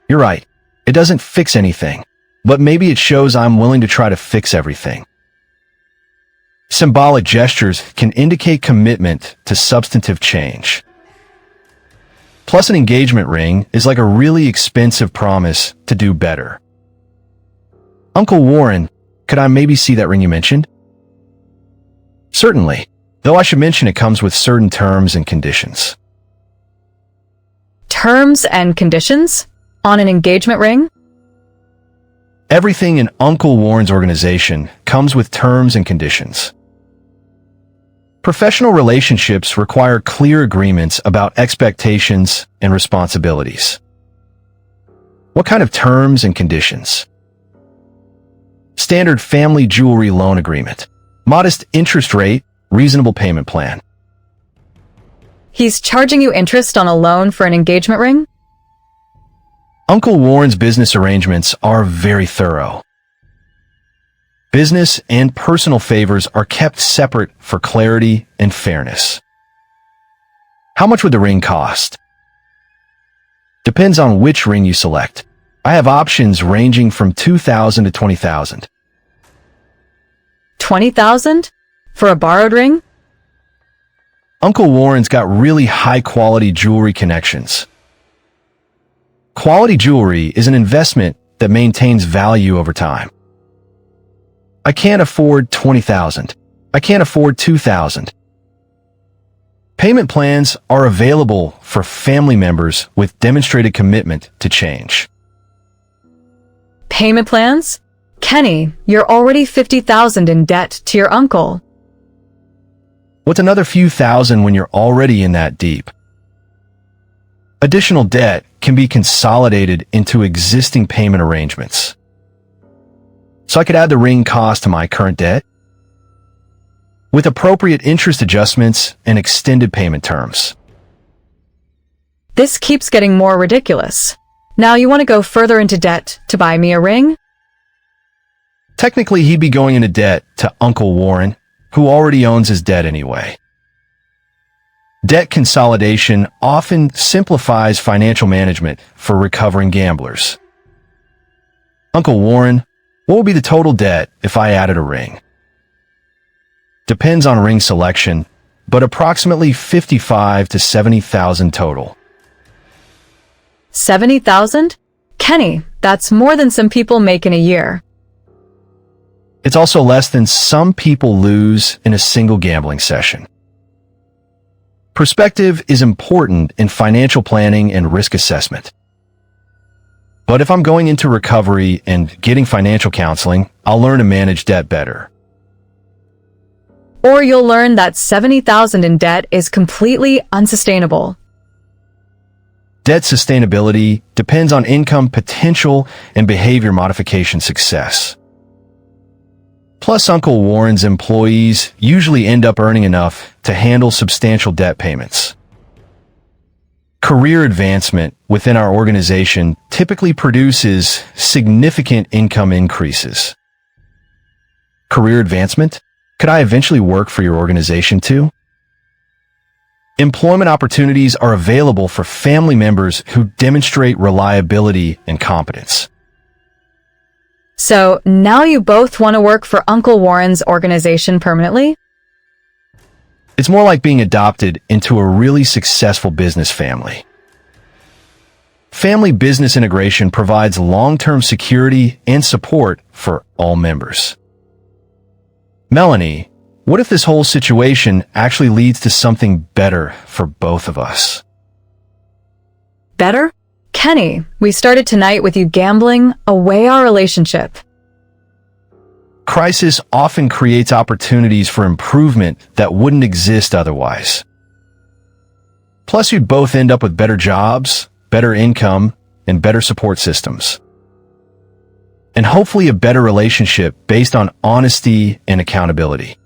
You're right. It doesn't fix anything, but maybe it shows I'm willing to try to fix everything. Symbolic gestures can indicate commitment to substantive change. Plus, an engagement ring is like a really expensive promise to do better. Uncle Warren, could I maybe see that ring you mentioned? Certainly, though I should mention it comes with certain terms and conditions. Terms and conditions? On an engagement ring? Everything in Uncle Warren's organization comes with terms and conditions. Professional relationships require clear agreements about expectations and responsibilities. What kind of terms and conditions? Standard family jewelry loan agreement. Modest interest rate, reasonable payment plan. He's charging you interest on a loan for an engagement ring? Uncle Warren's business arrangements are very thorough. Business and personal favors are kept separate for clarity and fairness. How much would the ring cost? Depends on which ring you select. I have options ranging from $2,000 to $20,000. $20,000? For a borrowed ring? Uncle Warren's got really high-quality jewelry connections. Quality jewelry is an investment that maintains value over time. I can't afford $20,000. I can't afford $2,000. Payment plans are available for family members with demonstrated commitment to change. Payment plans? Kenny, you're already $50,000 in debt to your uncle. What's another few thousand when you're already in that deep? Additional debt can be consolidated into existing payment arrangements. So I could add the ring cost to my current debt with appropriate interest adjustments and extended payment terms. This keeps getting more ridiculous. Now you want to go further into debt to buy me a ring? Technically, he'd be going into debt to Uncle Warren, who already owns his debt anyway. Debt consolidation often simplifies financial management for recovering gamblers. Uncle Warren, what would be the total debt if I added a ring? Depends on ring selection, but approximately $55,000 to $70,000 total. $70,000? Kenny, that's more than some people make in a year. It's also less than some people lose in a single gambling session. Perspective is important in financial planning and risk assessment. But if I'm going into recovery and getting financial counseling, I'll learn to manage debt better. Or you'll learn that $70,000 in debt is completely unsustainable. Debt sustainability depends on income potential and behavior modification success. Plus, Uncle Warren's employees usually end up earning enough to handle substantial debt payments. Career advancement within our organization typically produces significant income increases. Career advancement? Could I eventually work for your organization too? Employment opportunities are available for family members who demonstrate reliability and competence. So now you both want to work for Uncle Warren's organization permanently? It's more like being adopted into a really successful business family. Family business integration provides long-term security and support for all members. Melanie, what if this whole situation actually leads to something better for both of us? Better? Kenny, we started tonight with you gambling away our relationship. Crisis often creates opportunities for improvement that wouldn't exist otherwise. Plus, you'd both end up with better jobs, better income, and better support systems. And hopefully a better relationship based on honesty and accountability.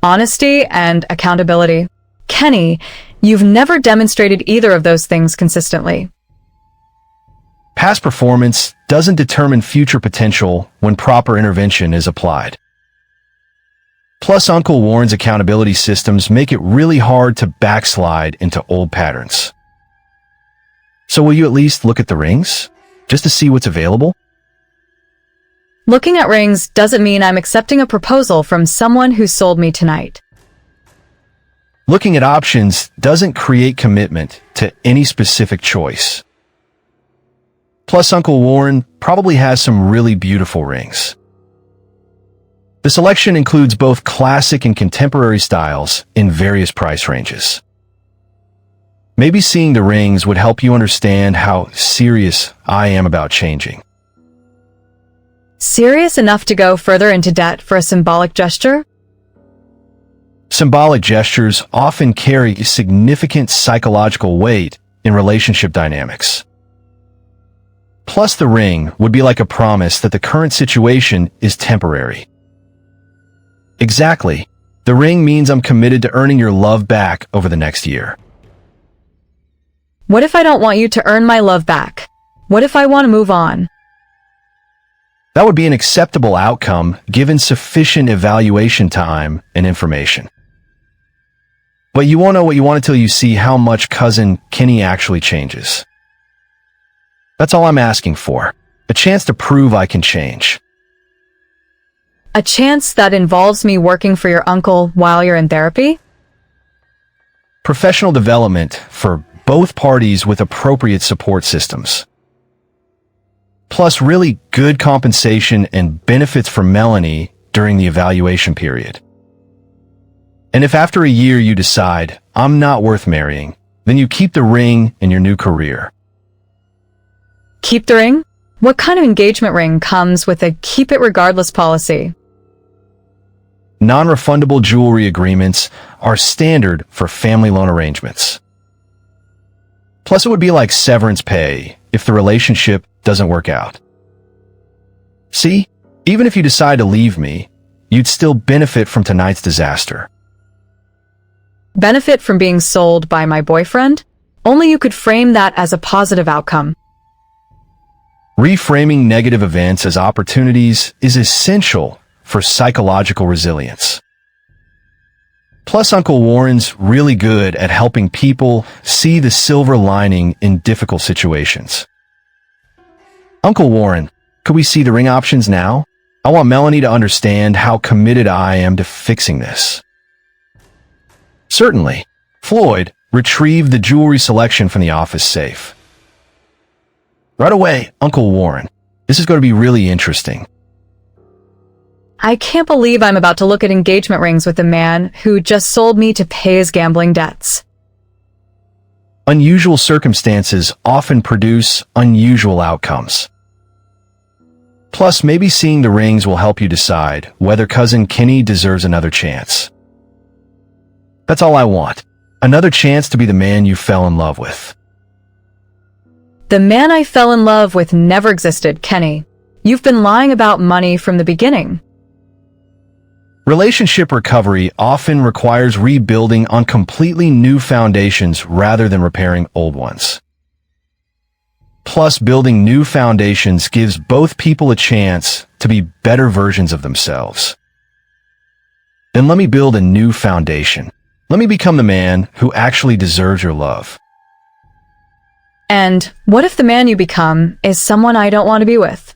Honesty and accountability. Kenny, You've never demonstrated either of those things consistently. Past performance doesn't determine future potential when proper intervention is applied. Plus, Uncle Warren's accountability systems make it really hard to backslide into old patterns. So will you at least look at the rings, just to see what's available? Looking at rings doesn't mean I'm accepting a proposal from someone who sold me tonight. Looking at options doesn't create commitment to any specific choice. Plus, Uncle Warren probably has some really beautiful rings. The selection includes both classic and contemporary styles in various price ranges. Maybe seeing the rings would help you understand how serious I am about changing. Serious enough to go further into debt for a symbolic gesture? Symbolic gestures often carry significant psychological weight in relationship dynamics. Plus, the ring would be like a promise that the current situation is temporary. Exactly. The ring means I'm committed to earning your love back over the next year. What if I don't want you to earn my love back? What if I want to move on? That would be an acceptable outcome given sufficient evaluation time and information. But you won't know what you want until you see how much cousin Kenny actually changes. That's all I'm asking for. A chance to prove I can change. A chance that involves me working for your uncle while you're in therapy? Professional development for both parties with appropriate support systems. Plus really good compensation and benefits for Melanie during the evaluation period. And if after a year you decide, I'm not worth marrying, then you keep the ring in your new career. Keep the ring? What kind of engagement ring comes with a keep it regardless policy? Non-refundable jewelry agreements are standard for family loan arrangements. Plus, it would be like severance pay if the relationship doesn't work out. See, even if you decide to leave me, you'd still benefit from tonight's disaster. Benefit from being sold by my boyfriend? Only you could frame that as a positive outcome. Reframing negative events as opportunities is essential for psychological resilience. Plus, Uncle Warren's really good at helping people see the silver lining in difficult situations. Uncle Warren, could we see the ring options now? I want Melanie to understand how committed I am to fixing this. Certainly. Floyd, retrieve the jewelry selection from the office safe. Right away, Uncle Warren. This is going to be really interesting. I can't believe I'm about to look at engagement rings with a man who just sold me to pay his gambling debts. Unusual circumstances often produce unusual outcomes. Plus, maybe seeing the rings will help you decide whether cousin Kenny deserves another chance. That's all I want. Another chance to be the man you fell in love with. The man I fell in love with never existed, Kenny. You've been lying about money from the beginning. Relationship recovery often requires rebuilding on completely new foundations rather than repairing old ones. Plus, building new foundations gives both people a chance to be better versions of themselves. Then let me build a new foundation. Let me become the man who actually deserves your love. And what if the man you become is someone I don't want to be with?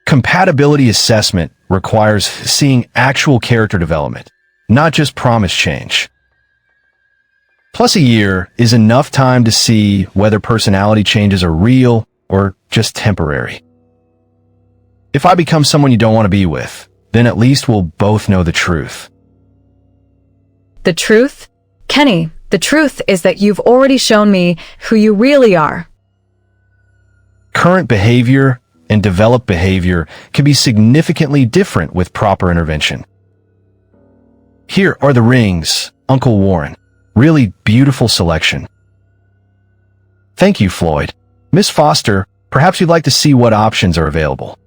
Compatibility assessment requires seeing actual character development, not just promise change. Plus, a year is enough time to see whether personality changes are real or just temporary. If I become someone you don't want to be with, then at least we'll both know the truth. The truth? Kenny, the truth is that you've already shown me who you really are. Current behavior and developed behavior can be significantly different with proper intervention. Here are the rings, Uncle Warren. Really beautiful selection. Thank you, Floyd. Miss Foster, perhaps you'd like to see what options are available.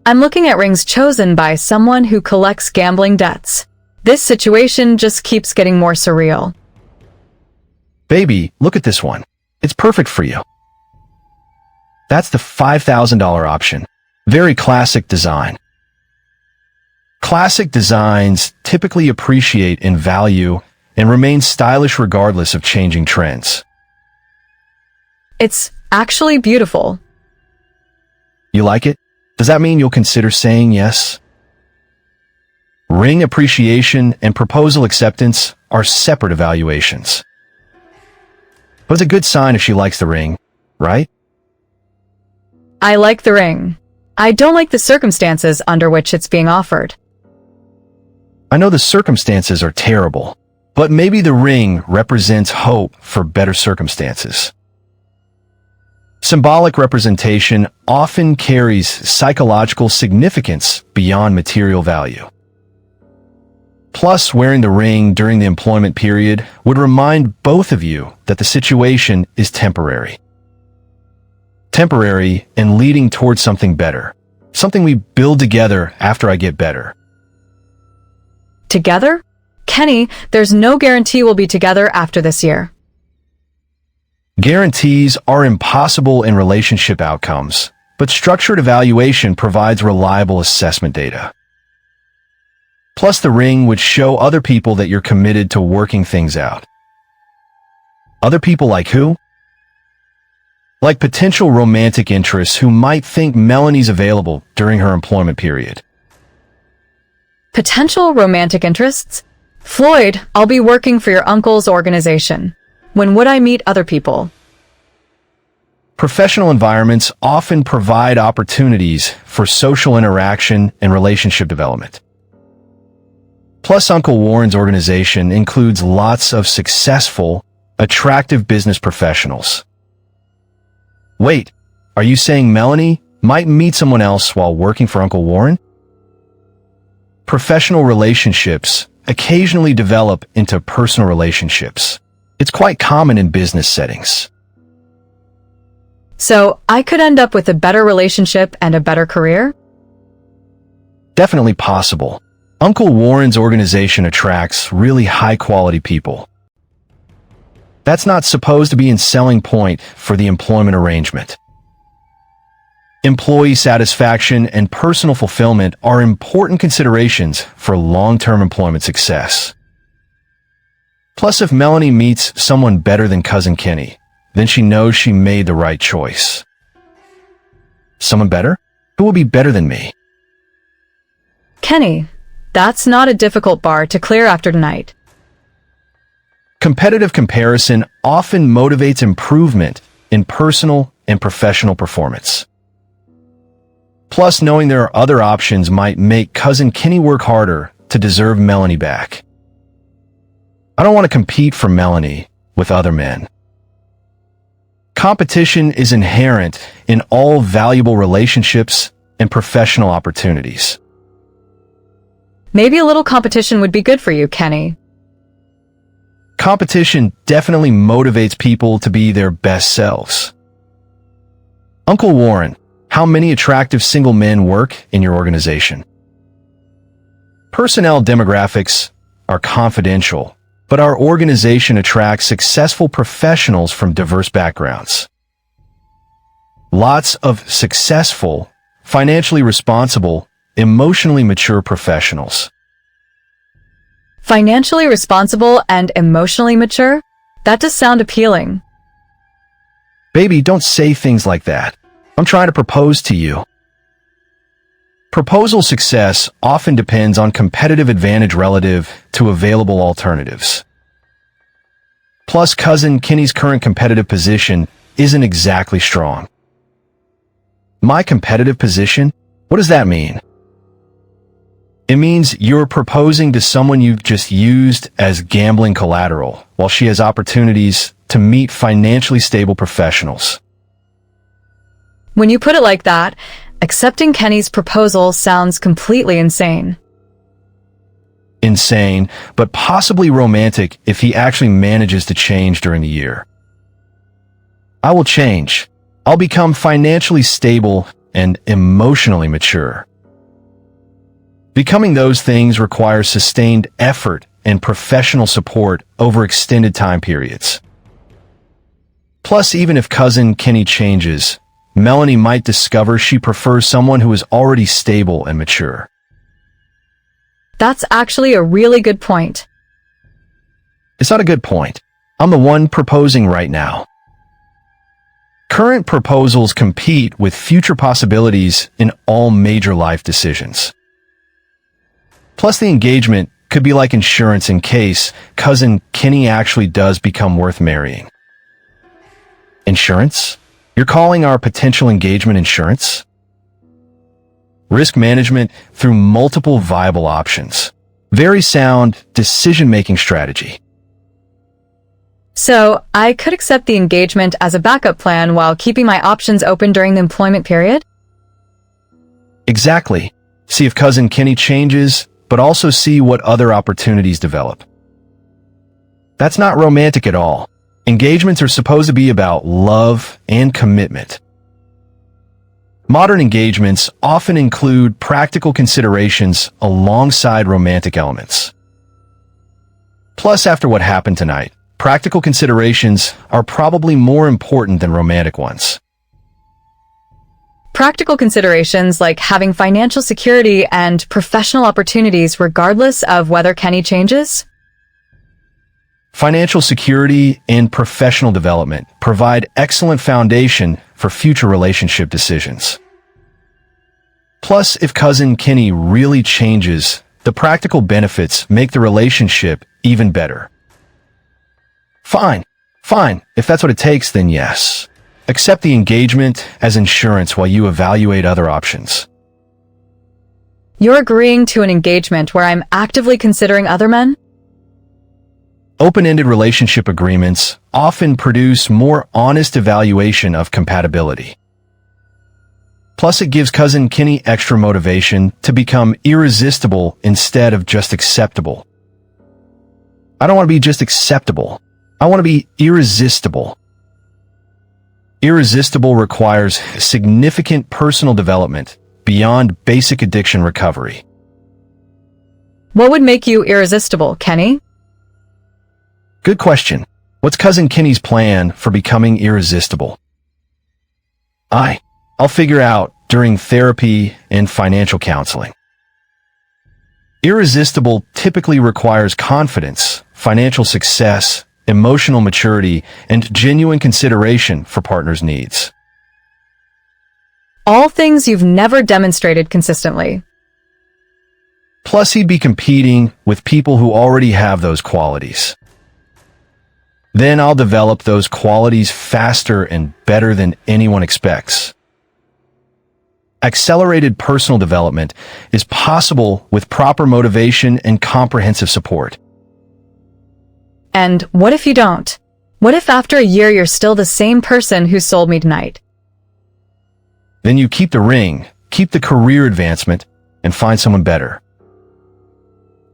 I'm looking at rings chosen by someone who collects gambling debts. This situation just keeps getting more surreal. Baby, look at this one. It's perfect for you. That's the $5,000 option. Very classic design. Classic designs typically appreciate in value and remain stylish regardless of changing trends. It's actually beautiful. You like it? Does that mean you'll consider saying yes? Ring appreciation and proposal acceptance are separate evaluations. But it's a good sign if she likes the ring, right? I like the ring. I don't like the circumstances under which it's being offered. I know the circumstances are terrible, but maybe the ring represents hope for better circumstances. Symbolic representation often carries psychological significance beyond material value. Plus, wearing the ring during the employment period would remind both of you that the situation is temporary. Temporary and leading towards something better. Something we build together after I get better. Together? Kenny, there's no guarantee we'll be together after this year. Guarantees are impossible in relationship outcomes, but structured evaluation provides reliable assessment data. Plus, the ring would show other people that you're committed to working things out. Other people like who? Like potential romantic interests who might think Melanie's available during her employment period. Potential romantic interests? Floyd, I'll be working for your uncle's organization. When would I meet other people? Professional environments often provide opportunities for social interaction and relationship development. Plus, Uncle Warren's organization includes lots of successful, attractive business professionals. Wait, are you saying Melanie might meet someone else while working for Uncle Warren? Professional relationships occasionally develop into personal relationships. It's quite common in business settings. So, I could end up with a better relationship and a better career? Definitely possible. Uncle Warren's organization attracts really high-quality people. That's not supposed to be a selling point for the employment arrangement. Employee satisfaction and personal fulfillment are important considerations for long-term employment success. Plus, if Melanie meets someone better than Cousin Kenny, then she knows she made the right choice. Someone better? Who will be better than me? Kenny, that's not a difficult bar to clear after tonight. Competitive comparison often motivates improvement in personal and professional performance. Plus, knowing there are other options might make Cousin Kenny work harder to deserve Melanie back. I don't want to compete for Melanie with other men. Competition is inherent in all valuable relationships and professional opportunities. Maybe a little competition would be good for you, Kenny. Competition definitely motivates people to be their best selves. Uncle Warren, how many attractive single men work in your organization? Personnel demographics are confidential, but our organization attracts successful professionals from diverse backgrounds. Lots of successful, financially responsible, emotionally mature professionals. Financially responsible and emotionally mature? That does sound appealing. Baby, don't say things like that. I'm trying to propose to you. Proposal success often depends on competitive advantage relative to available alternatives. Plus, Cousin Kenny's current competitive position isn't exactly strong. My competitive position? What does that mean? It means you're proposing to someone you've just used as gambling collateral, while she has opportunities to meet financially stable professionals. When you put it like that, accepting Kenny's proposal sounds completely insane. Insane, but possibly romantic if he actually manages to change during the year. I will change. I'll become financially stable and emotionally mature. Becoming those things requires sustained effort and professional support over extended time periods. Plus, even if cousin Kenny changes, Melanie might discover she prefers someone who is already stable and mature. That's actually a really good point. It's not a good point. I'm the one proposing right now. Current proposals compete with future possibilities in all major life decisions. Plus, the engagement could be like insurance in case cousin Kenny actually does become worth marrying. Insurance? You're calling our potential engagement insurance? Risk management through multiple viable options. Very sound decision-making strategy. So, I could accept the engagement as a backup plan while keeping my options open during the employment period? Exactly. See if cousin Kenny changes, but also see what other opportunities develop. That's not romantic at all. Engagements are supposed to be about love and commitment. Modern engagements often include practical considerations alongside romantic elements. Plus, after what happened tonight, practical considerations are probably more important than romantic ones. Practical considerations like having financial security and professional opportunities regardless of whether Kenny changes? Financial security and professional development provide excellent foundation for future relationship decisions. Plus, if cousin Kenny really changes, the practical benefits make the relationship even better. Fine. If that's what it takes, then yes. Accept the engagement as insurance while you evaluate other options. You're agreeing to an engagement where I'm actively considering other men? Open-ended relationship agreements often produce more honest evaluation of compatibility. Plus, it gives cousin Kenny extra motivation to become irresistible instead of just acceptable. I don't want to be just acceptable. I want to be irresistible. Irresistible requires significant personal development beyond basic addiction recovery. What would make you irresistible, Kenny? Good question. What's cousin Kenny's plan for becoming irresistible? I'll figure out during therapy and financial counseling. Irresistible typically requires confidence, financial success, emotional maturity, and genuine consideration for partners' needs. All things you've never demonstrated consistently. Plus, he'd be competing with people who already have those qualities. Then I'll develop those qualities faster and better than anyone expects. Accelerated personal development is possible with proper motivation and comprehensive support. And what if you don't? What if after a year you're still the same person who sold me tonight? Then you keep the ring, keep the career advancement, and find someone better.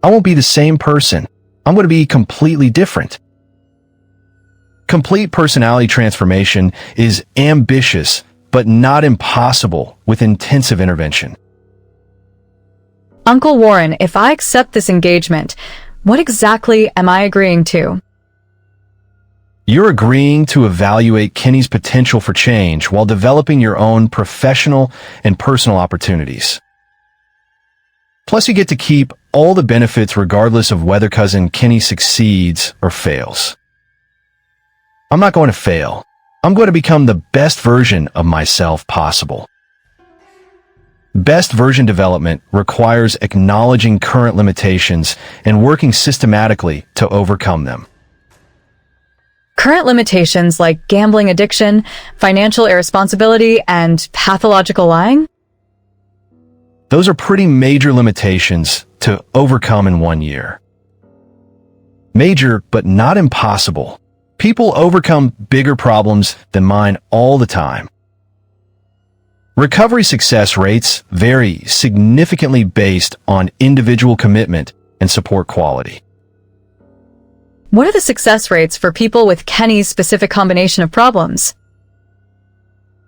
I won't be the same person. I'm going to be completely different. Complete personality transformation is ambitious, but not impossible with intensive intervention. Uncle Warren, if I accept this engagement, what exactly am I agreeing to? You're agreeing to evaluate Kenny's potential for change while developing your own professional and personal opportunities. Plus, you get to keep all the benefits regardless of whether cousin Kenny succeeds or fails. I'm not going to fail. I'm going to become the best version of myself possible. Best version development requires acknowledging current limitations and working systematically to overcome them. Current limitations like gambling addiction, financial irresponsibility, and pathological lying? Those are pretty major limitations to overcome in 1 year. Major, but not impossible. People overcome bigger problems than mine all the time. Recovery success rates vary significantly based on individual commitment and support quality. What are the success rates for people with Kenny's specific combination of problems?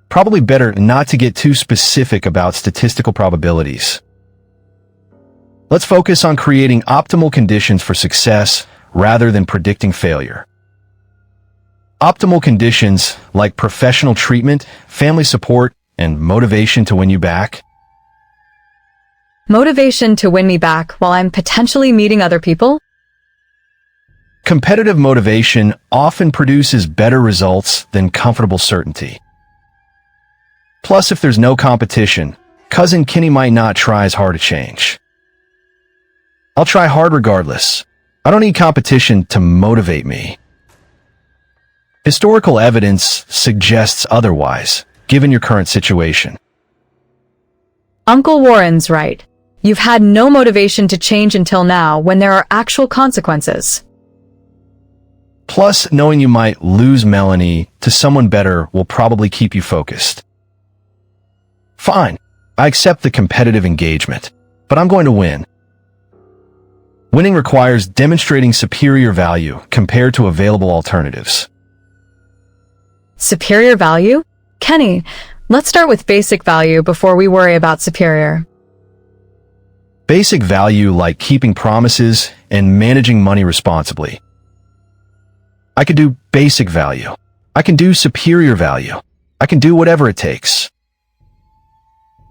Probably better not to get too specific about statistical probabilities. Let's focus on creating optimal conditions for success rather than predicting failure. Optimal conditions like professional treatment, family support, and motivation to win you back. Motivation to win me back while I'm potentially meeting other people? Competitive motivation often produces better results than comfortable certainty. Plus, if there's no competition, cousin Kenny might not try as hard to change. I'll try hard regardless. I don't need competition to motivate me. Historical evidence suggests otherwise, given your current situation. Uncle Warren's right. You've had no motivation to change until now when there are actual consequences. Plus, knowing you might lose Melanie to someone better will probably keep you focused. Fine, I accept the competitive engagement, but I'm going to win. Winning requires demonstrating superior value compared to available alternatives. Superior value? Kenny, let's start with basic value before we worry about superior. Basic value like keeping promises and managing money responsibly. I can do basic value. I can do superior value. I can do whatever it takes.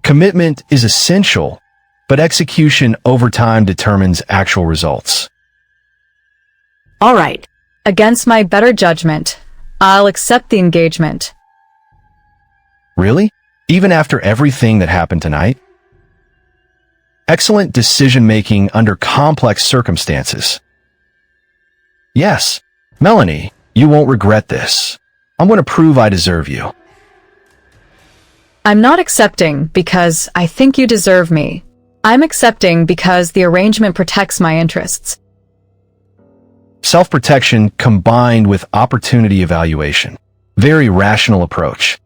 Commitment is essential, but execution over time determines actual results. All right. Against my better judgment, I'll accept the engagement. Really? Even after everything that happened tonight? Excellent decision-making under complex circumstances. Yes, Melanie, you won't regret this. I'm going to prove I deserve you. I'm not accepting because I think you deserve me. I'm accepting because the arrangement protects my interests. Self-protection combined with opportunity evaluation. Very rational approach.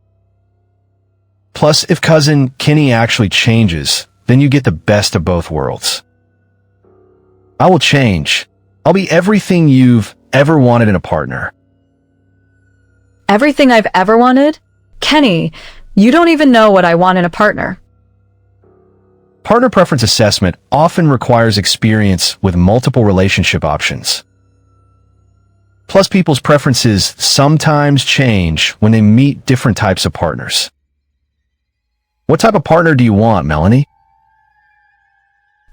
Plus, if cousin Kenny actually changes, then you get the best of both worlds. I will change. I'll be everything you've ever wanted in a partner. Everything I've ever wanted? Kenny, you don't even know what I want in a partner. Partner preference assessment often requires experience with multiple relationship options. Plus, people's preferences sometimes change when they meet different types of partners. What type of partner do you want, Melanie?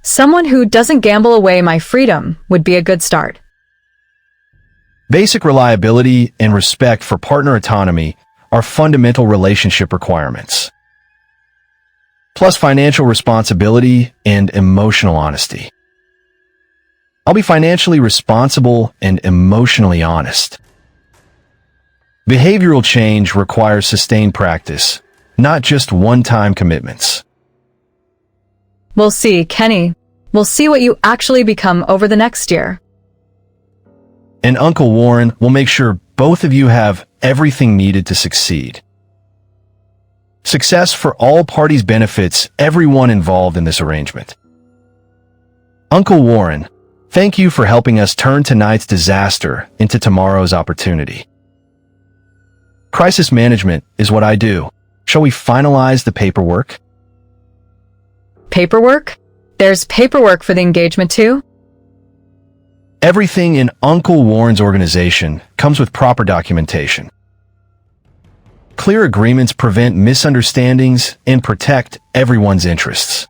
Someone who doesn't gamble away my freedom would be a good start. Basic reliability and respect for partner autonomy are fundamental relationship requirements. Plus financial responsibility and emotional honesty. I'll be financially responsible and emotionally honest. Behavioral change requires sustained practice, not just one-time commitments. We'll see, Kenny. We'll see what you actually become over the next year. And Uncle Warren will make sure both of you have everything needed to succeed. Success for all parties benefits everyone involved in this arrangement. Uncle Warren, thank you for helping us turn tonight's disaster into tomorrow's opportunity. Crisis management is what I do. Shall we finalize the paperwork? Paperwork? There's paperwork for the engagement too? Everything in Uncle Warren's organization comes with proper documentation. Clear agreements prevent misunderstandings and protect everyone's interests.